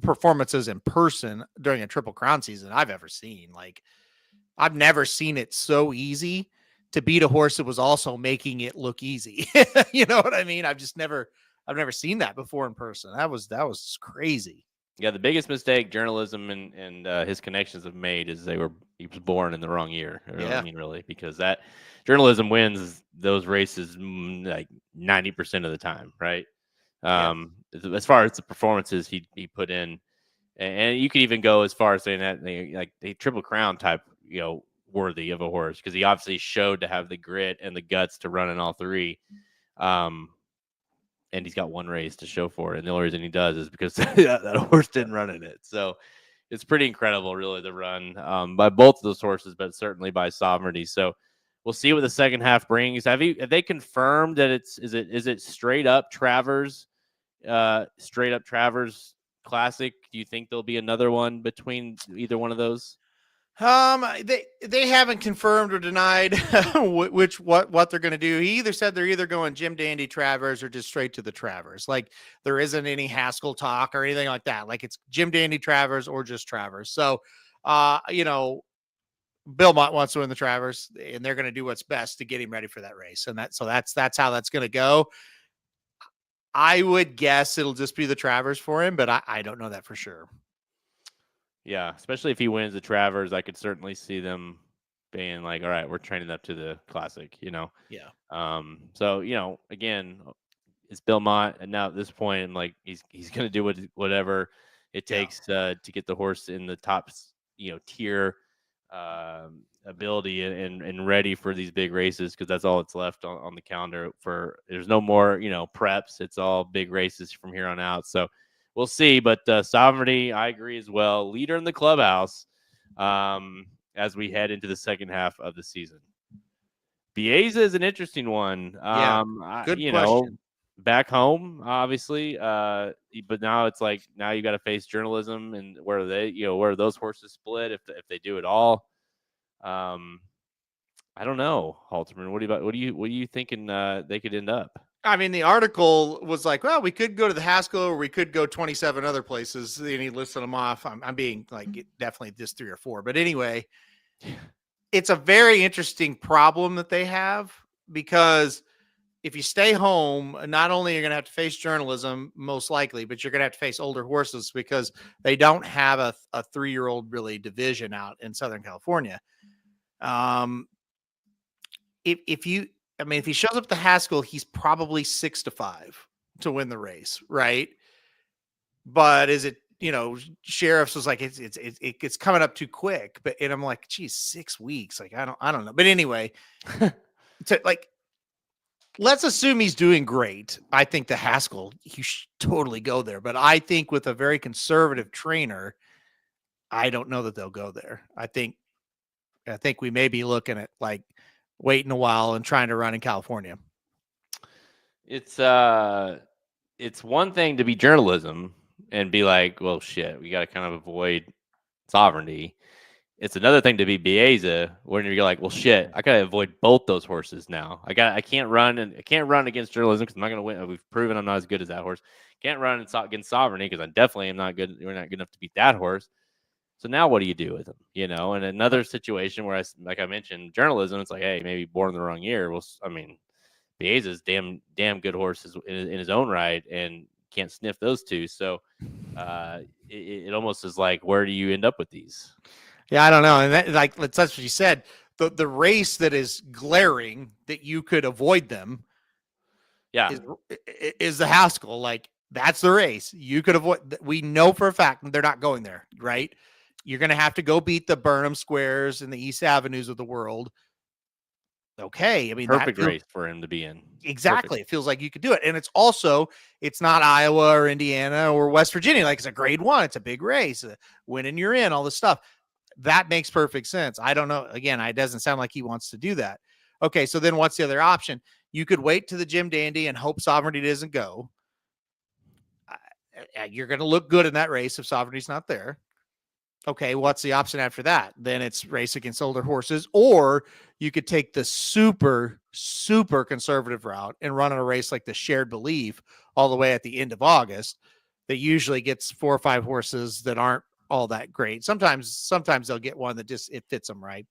performances in person during a Triple Crown season I've ever seen. Like, I've never seen it so easy to beat a horse that was also making it look easy. You know what I mean? I've never seen that before in person. That was crazy. Yeah, the biggest mistake journalism and his connections have made is he was born in the wrong year. Yeah. I mean, really, because that journalism wins those races like 90% of the time, right? As far as the performances he put in, and you could even go as far as saying that like a Triple Crown type, worthy of a horse, because he obviously showed to have the grit and the guts to run in all three. And he's got one race to show for it. And the only reason he does is because that horse didn't run in it. So it's pretty incredible, really, the run by both of those horses, but certainly by Sovereignty. So we'll see what the second half brings. Have they confirmed that is it straight up Travers Classic? Do you think there'll be another one between either one of those? They haven't confirmed or denied what they're going to do. He either said they're either going Jim Dandy Travers or just straight to the Travers. Like, there isn't any Haskell talk or anything like that. Like, it's Jim Dandy Travers or just Travers. So, Belmont wants to win the Travers, and they're going to do what's best to get him ready for that race. And that's how that's going to go. I would guess it'll just be the Travers for him, but I don't know that for sure. Yeah, especially if he wins the Travers, I could certainly see them being like, all right, we're training up to the Classic, Yeah. So, again, it's Belmont, and now at this point, I'm like, he's going to do whatever it takes to get the horse in the top, tier ability and ready for these big races, because that's all it's left on the calendar. There's no more, preps. It's all big races from here on out. So we'll see, but Sovereignty, I agree as well. Leader in the clubhouse as we head into the second half of the season. Bieza is an interesting one. Good question. Back home, obviously, but now it's like you got to face journalism, and where are those horses split if they do it all. I don't know, Halterman. What are you thinking they could end up? I mean, the article was like, well, we could go to the Haskell, or we could go 27 other places. And he listed them off. I'm being like, definitely just 3 or 4. But anyway, it's a very interesting problem that they have, because if you stay home, not only are you going to have to face journalism, most likely, but you're going to have to face older horses, because they don't have a 3-year-old really division out in Southern California. If he shows up at the Haskell, he's probably 6-5 to win the race, right? But is it, Sheriff's was like, it's coming up too quick. And I'm like, geez, 6 weeks. Like, I don't know. But anyway, let's assume he's doing great. I think the Haskell, he should totally go there. But I think with a very conservative trainer, I don't know that they'll go there. I think we may be looking at like waiting a while and trying to run in California. It's one thing to be journalism and be like, well, shit, we got to kind of avoid Sovereignty. It's another thing to be Bieza when you're like, well, shit, I gotta avoid both those horses now. I can't run against journalism because I'm not gonna win. We've proven I'm not as good as that horse. Can't run against Sovereignty because I definitely am not good. We're not good enough to beat that horse. So now what do you do with them? You know, and another situation where like I mentioned, journalism, it's like, hey, maybe born in the wrong year. Well, I mean, Bieza's damn good horses in his own right and can't sniff those two. So it almost is like, where do you end up with these? Yeah, I don't know. And that's what you said. The race that is glaring that you could avoid them is the Haskell. Like, that's the race. You could avoid. We know for a fact they're not going there, right? You're going to have to go beat the Burnham Squares and the East Avenues of the world. Okay. I mean, perfect race for him to be in. Exactly. Perfect. It feels like you could do it. And it's not Iowa or Indiana or West Virginia. Like, it's a grade 1. It's a big race. Winning, you're in, all this stuff. That makes perfect sense. I don't know. Again, it doesn't sound like he wants to do that. Okay, so then what's the other option? You could wait to the Jim Dandy and hope Sovereignty doesn't go. You're going to look good in that race if Sovereignty's not there. Okay, what's the option after that? Then it's race against older horses, or you could take the super, super conservative route and run in a race like the Shared Belief all the way at the end of August that usually gets 4 or 5 horses that aren't all that great. Sometimes they'll get one that just, it fits them right.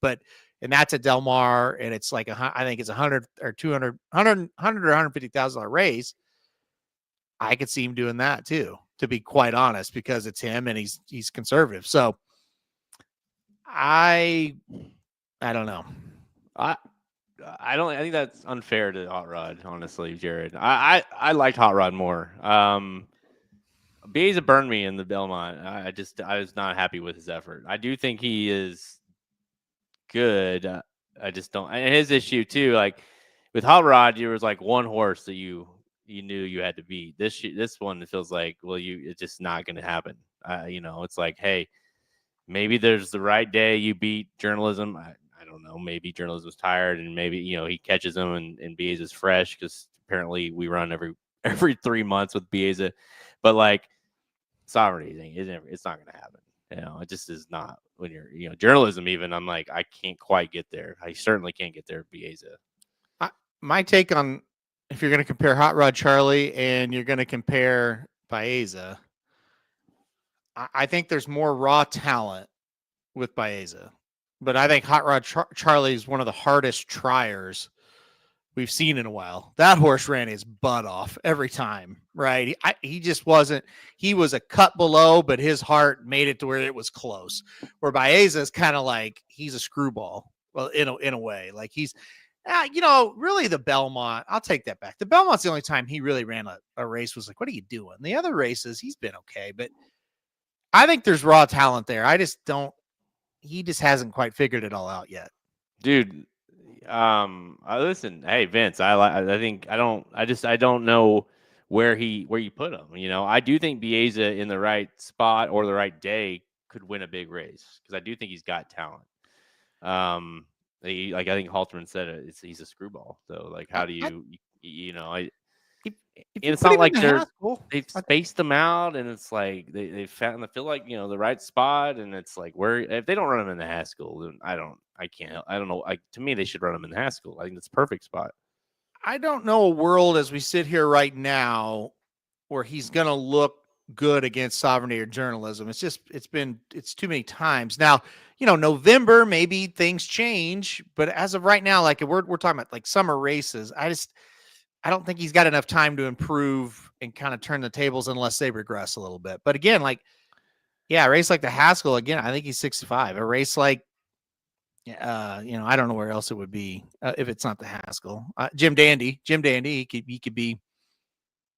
And that's at Del Mar, and it's like, I think it's 100 or 200, 100 or $150,000 race. I could see him doing that too, to be quite honest, because it's him and he's conservative. So I don't know. I think that's unfair to Hot Rod, honestly, Jared. I liked Hot Rod more. Bieza burned me in the Belmont. I was not happy with his effort. I do think he is good. I just don't. And his issue too, like with Hot Rod, there was like one horse that you knew you had to beat. This one, it feels like, well, it's just not going to happen. It's like, hey, maybe there's the right day you beat journalism. I don't know. Maybe journalism's tired, and maybe he catches him and Bieza's fresh because apparently we run every 3 months with Bieza, but like Sovereignty thing it's not going to happen. It just is not when you're journalism. Even I'm like, I can't quite get there. I certainly can't get there. Bieza. My take on, if you're going to compare Hot Rod Charlie and you're going to compare Bieza, I think there's more raw talent with Bieza, but I think Hot Rod Charlie is one of the hardest triers we've seen in a while. That horse ran his butt off every time, right? He just wasn't. He was a cut below, but his heart made it to where it was close. Where Bieza is kind of like he's a screwball. Well, in a way, like he's, really the Belmont. I'll take that back. The Belmont's the only time he really ran a race was like, what are you doing? The other races, he's been okay, but I think there's raw talent there. I just don't. He just hasn't quite figured it all out yet, dude. Listen, hey Vince, I don't know where you put him. I do think Bieza in the right spot or the right day could win a big race because I do think he's got talent. I think Halterman said it. He's a screwball. So like, how do it's not like they've spaced them out, and it's like they found. I feel like the right spot, and it's like where if they don't run them in the Haskell, then I don't know. To me, they should run them in the Haskell. I think that's a perfect spot. I don't know a world as we sit here right now where he's going to look good against Sovereignty or journalism. It's too many times now. November, maybe things change, but as of right now, like we're talking about like summer races. I don't think he's got enough time to improve and kind of turn the tables unless they regress a little bit. But again, a race like the Haskell, again, I think he's 65. A race like, I don't know where else it would be if it's not the Haskell. Jim Dandy, he could be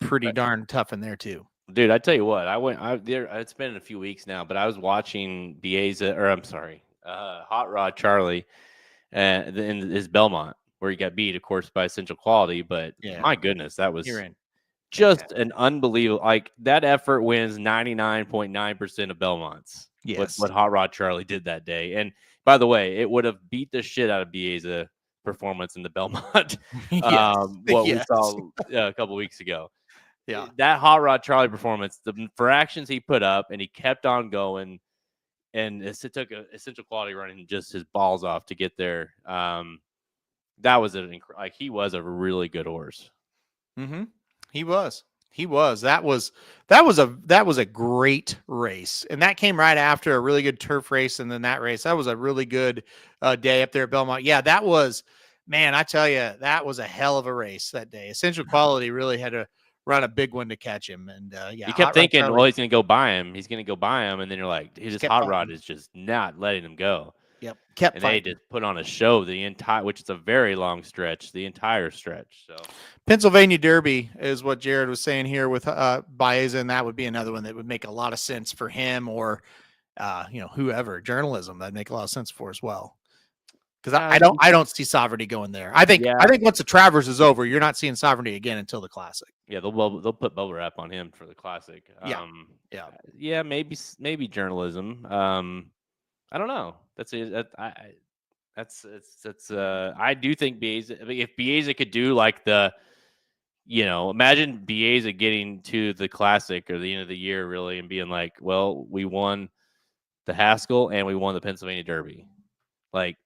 pretty darn tough in there too. Dude, I tell you what, it's been a few weeks now, but I was watching Hot Rod Charlie in his Belmont, where he got beat, of course, by Essential Quality. But my goodness, that was just an unbelievable. Like that effort wins 99.9% of Belmonts. Yes, what Hot Rod Charlie did that day. And by the way, it would have beat the shit out of Bieza performance in the Belmont. We saw a couple weeks ago. Yeah, that Hot Rod Charlie performance, the fractions he put up, and he kept on going. and it took a essential quality running just his balls off to get there. That was he was a really good horse. Mm-hmm. He was. That was a great race, and that came right after a really good turf race, and then that race. That was a really good day up there at Belmont. Yeah, that was, man. I tell you, that was a hell of a race that day. Essential Quality really had to run a big one to catch him, and yeah, You kept Hot Rod thinking, Charlie well, he's going to go by him. He's going to go by him, and then you're like, his kept hot fighting. rod is just not letting him go. Yep, kept And fighting. they just put on a show the entire, which is a very long stretch, the entire stretch. So Pennsylvania Derby is what Jared was saying here with Baeza, and that would be another one that would make a lot of sense for him, or whoever, journalism, that'd make a lot of sense for as well. Because I don't see Sovereignty going there. I think once the Travers is over, you're not seeing Sovereignty again until the Classic. Yeah, they'll put bubble wrap on him for the Classic. Yeah, maybe journalism. I don't know. I do think Baeza. If Baeza could do like imagine Baeza getting to the Classic or the end of the year really and being like, well, we won the Haskell and we won the Pennsylvania Derby, like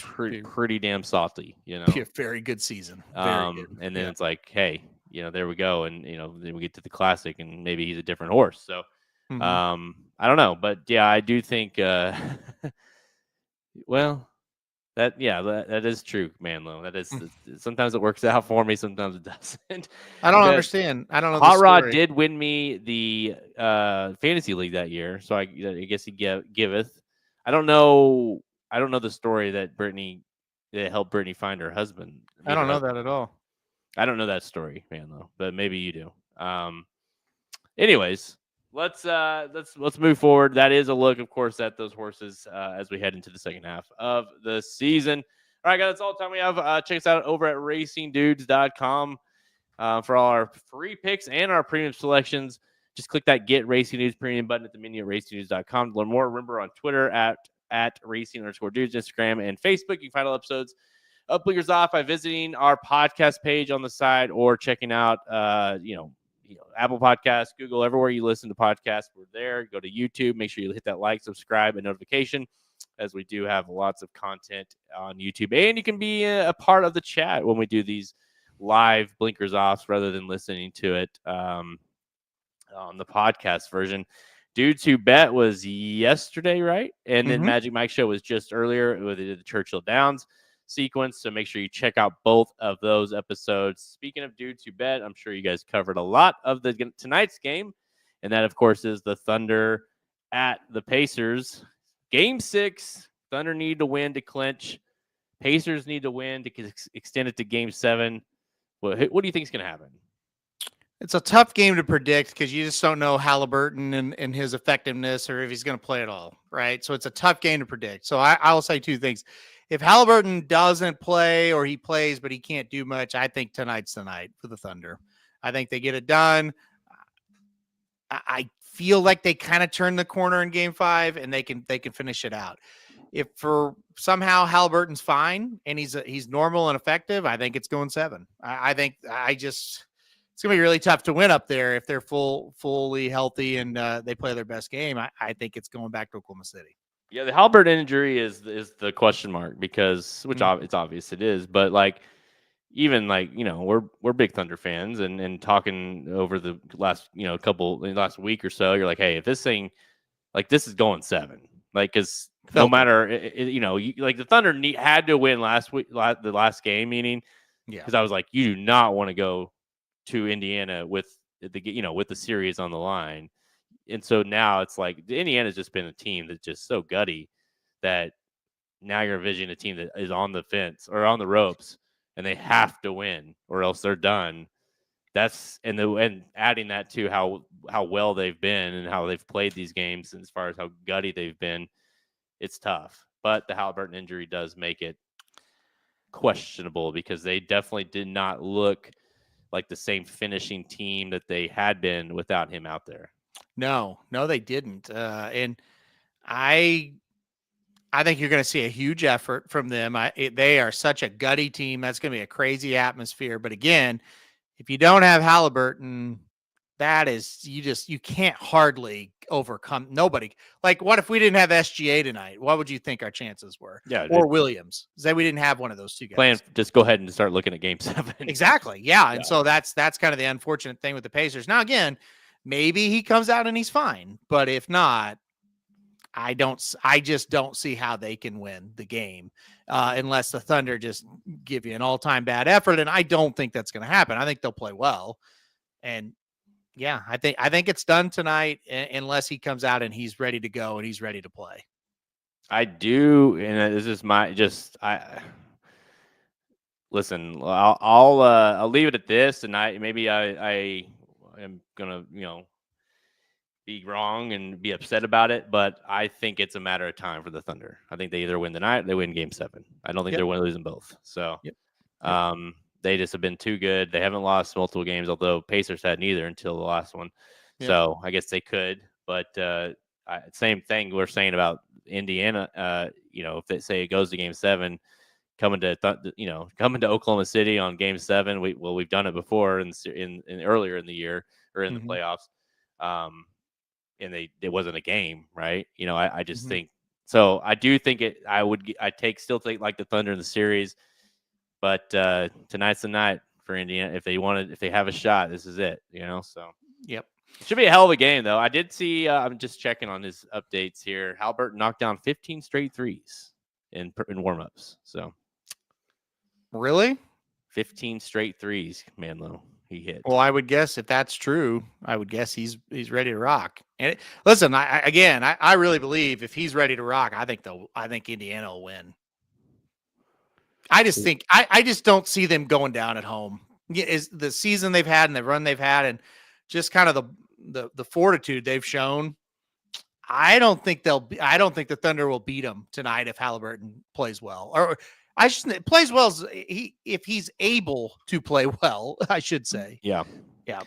pretty damn salty, Be a very good season. Very good. And then it's like, hey, there we go, and then we get to the Classic and maybe he's a different horse. So. Mm-hmm. I don't know, but yeah, I do think. Well, that is true, Manlow. That is sometimes it works out for me, sometimes it doesn't. I don't understand. I don't know. Hot Rod did win me the fantasy league that year, so I guess he giveth. I don't know the story that helped Brittany find her husband. I don't know that at all. I don't know that story, Manlow, but maybe you do. Anyways. Let's move forward. That is a look, of course, at those horses as we head into the second half of the season. All right, guys, that's all the time we have. Check us out over at racingdudes.com for all our free picks and our premium selections. Just click that Get Racing News Premium button at the menu at racingdudes.com to learn more. Remember, on Twitter at racing_dudes, Instagram, and Facebook. You can find all episodes of Blinkers Off by visiting our podcast page on the side or checking out, Apple Podcasts, Google, everywhere you listen to podcasts, we're there. Go to YouTube. Make sure you hit that like, subscribe, and notification, as we do have lots of content on YouTube. And you can be a part of the chat when we do these live Blinkers Offs rather than listening to it on the podcast version. Dudes Who Bet was yesterday, right? And then Magic Mike Show was just earlier with the Churchill Downs sequence, so make sure you check out both of those episodes. Speaking of Dudes Who Bet, I'm sure you guys covered a lot of tonight's game, and that, of course, is the Thunder at the Pacers. Game 6, Thunder need to win to clinch. Pacers need to win to extend it to Game 7. What do you think is going to happen? It's a tough game to predict because you just don't know Halliburton and his effectiveness, or if he's going to play at all, right? So it's a tough game to predict. So I'll say two things. If Halliburton doesn't play, or he plays but he can't do much, I think tonight's the night for the Thunder. I think they get it done. I feel like they kind of turn the corner in Game 5 and they can finish it out. If for somehow Halliburton's fine and he's normal and effective, I think it's going 7. It's going to be really tough to win up there if they're fully healthy and they play their best game. I think it's going back to Oklahoma City. Yeah, the Halliburton injury is the question mark, because it's obvious it is, but like even like we're big Thunder fans, and talking over the last last week or so, you're like, hey, if this thing like this is going 7, like because no matter like the Thunder had to win the last game, meaning because I was like, you do not want to go to Indiana with the series on the line. And so now it's like Indiana's just been a team that's just so gutty that now you're envisioning a team that is on the fence or on the ropes and they have to win or else they're done. That's and adding that to how well they've been and how they've played these games, and as far as how gutty they've been, it's tough. But the Halliburton injury does make it questionable, because they definitely did not look like the same finishing team that they had been without him out there. No, they didn't. And I think you're going to see a huge effort from them. They are such a gutty team. That's going to be a crazy atmosphere. But again, if you don't have Halliburton, you can't hardly, overcome. Nobody. Like, what if we didn't have SGA tonight? What would you think our chances were? Yeah, Or Williams. Say we didn't have one of those two guys. Just go ahead and start looking at Game 7. Exactly. Yeah. And so that's kind of the unfortunate thing with the Pacers. Now, again, maybe he comes out and he's fine, but if not, I just don't see how they can win the game unless the Thunder just give you an all-time bad effort. And I don't think that's going to happen. I think they'll play well. And yeah, I think it's done tonight unless he comes out and he's ready to go and he's ready to play. I do. And this is listen, I'll leave it at this. And I am going to, be wrong and be upset about it, but I think it's a matter of time for the Thunder. I think they either win tonight or they win Game 7. I don't think they're going to lose them both. So, they just have been too good. They haven't lost multiple games, although Pacers had neither until the last one. Yeah. So I guess they could, but same thing we're saying about Indiana. If they say it goes to Game 7, coming to Oklahoma City on Game 7, we've done it before in earlier in the year or in the playoffs. And it wasn't a game, right? I just think so. I do think still take like the Thunder in the series, but tonight's the night for Indiana. If they have a shot, this is it, so. Yep. It should be a hell of a game though. I did see, I'm just checking on his updates here. Haliburton knocked down 15 straight threes in warmups. So. Really? 15 straight threes, Manlow. He hit. Well, I would guess if that's true, I would guess he's ready to rock. And listen, I really believe if he's ready to rock, I think Indiana will win. I just don't see them going down at home. Is the season they've had and the run they've had, and just kind of the fortitude they've shown. I don't think the Thunder will beat them tonight if Haliburton plays well, or plays well if he's able to play well, I should say. Yeah. Yeah.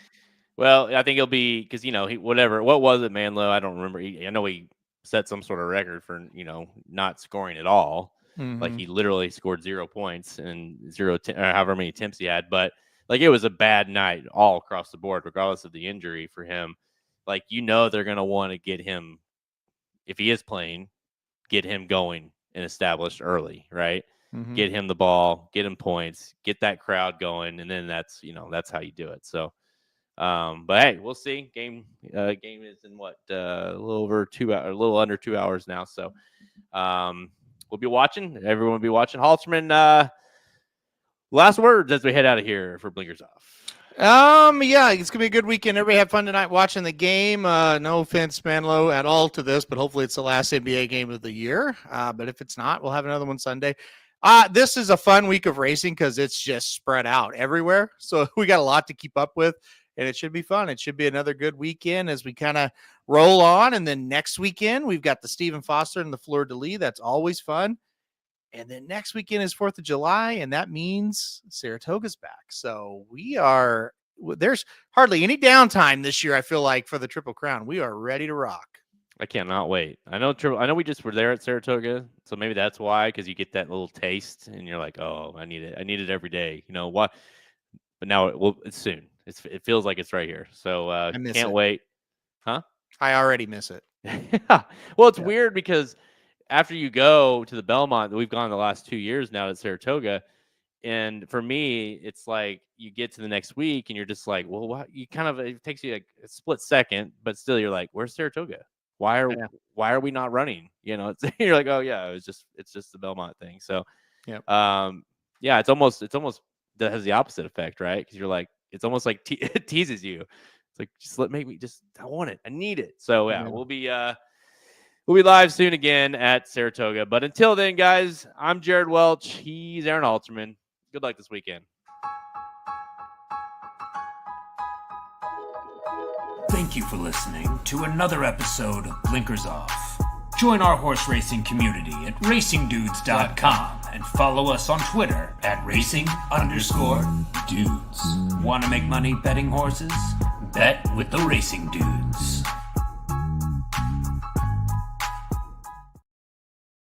Well, I think he'll be, because, what was it, Manlow? I don't remember. I know he set some sort of record for, not scoring at all. Like he literally scored 0 points and or however many attempts he had. But like, it was a bad night all across the board, regardless of the injury for him. Like, they're going to want to get him, if he is playing, get him going and established early, right? Get him the ball, get him points, get that crowd going, and then that's how you do it. So, but hey, we'll see. Game is in a little over 2 hours, a little under 2 hours now. So, we'll be watching. Everyone will be watching. Halterman, last words as we head out of here for Blinkers Off. Yeah, it's gonna be a good weekend. Everybody have fun tonight watching the game. No offense, Manlow, at all to this, but hopefully it's the last NBA game of the year. But if it's not, we'll have another one Sunday. This is a fun week of racing because it's just spread out everywhere. So we got a lot to keep up with, and it should be fun. It should be another good weekend as we kind of roll on. And then next weekend, we've got the Stephen Foster and the Fleur de Lis. That's always fun. And then next weekend is 4th of July, and that means Saratoga's back. So there's hardly any downtime this year, I feel like, for the Triple Crown. We are ready to rock. I cannot wait. I know we just were there at Saratoga, so maybe that's why, because you get that little taste, and you're like, oh, I need it. I need it every day. What? But now it's soon. It feels like it's right here. So can't wait. Huh? I already miss it. Yeah. Well, it's weird because after you go to the Belmont, we've gone the last 2 years now at Saratoga. And for me, it's like you get to the next week and you're just like, well, what? It takes you like a split second, but still you're like, where's Saratoga? Why are we not running? You're like, oh yeah, it's just the Belmont thing. So, yeah, it's almost that has the opposite effect, right? Because you're like, it's almost like it teases you. It's like, I want it, I need it. So yeah, we'll be live soon again at Saratoga. But until then, guys, I'm Jared Welch. He's Aaron Halterman. Good luck this weekend. Thank you for listening to another episode of Blinkers Off. Join our horse racing community at racingdudes.com and follow us on Twitter at racing_dudes. Want to make money betting horses? Bet with the Racing Dudes.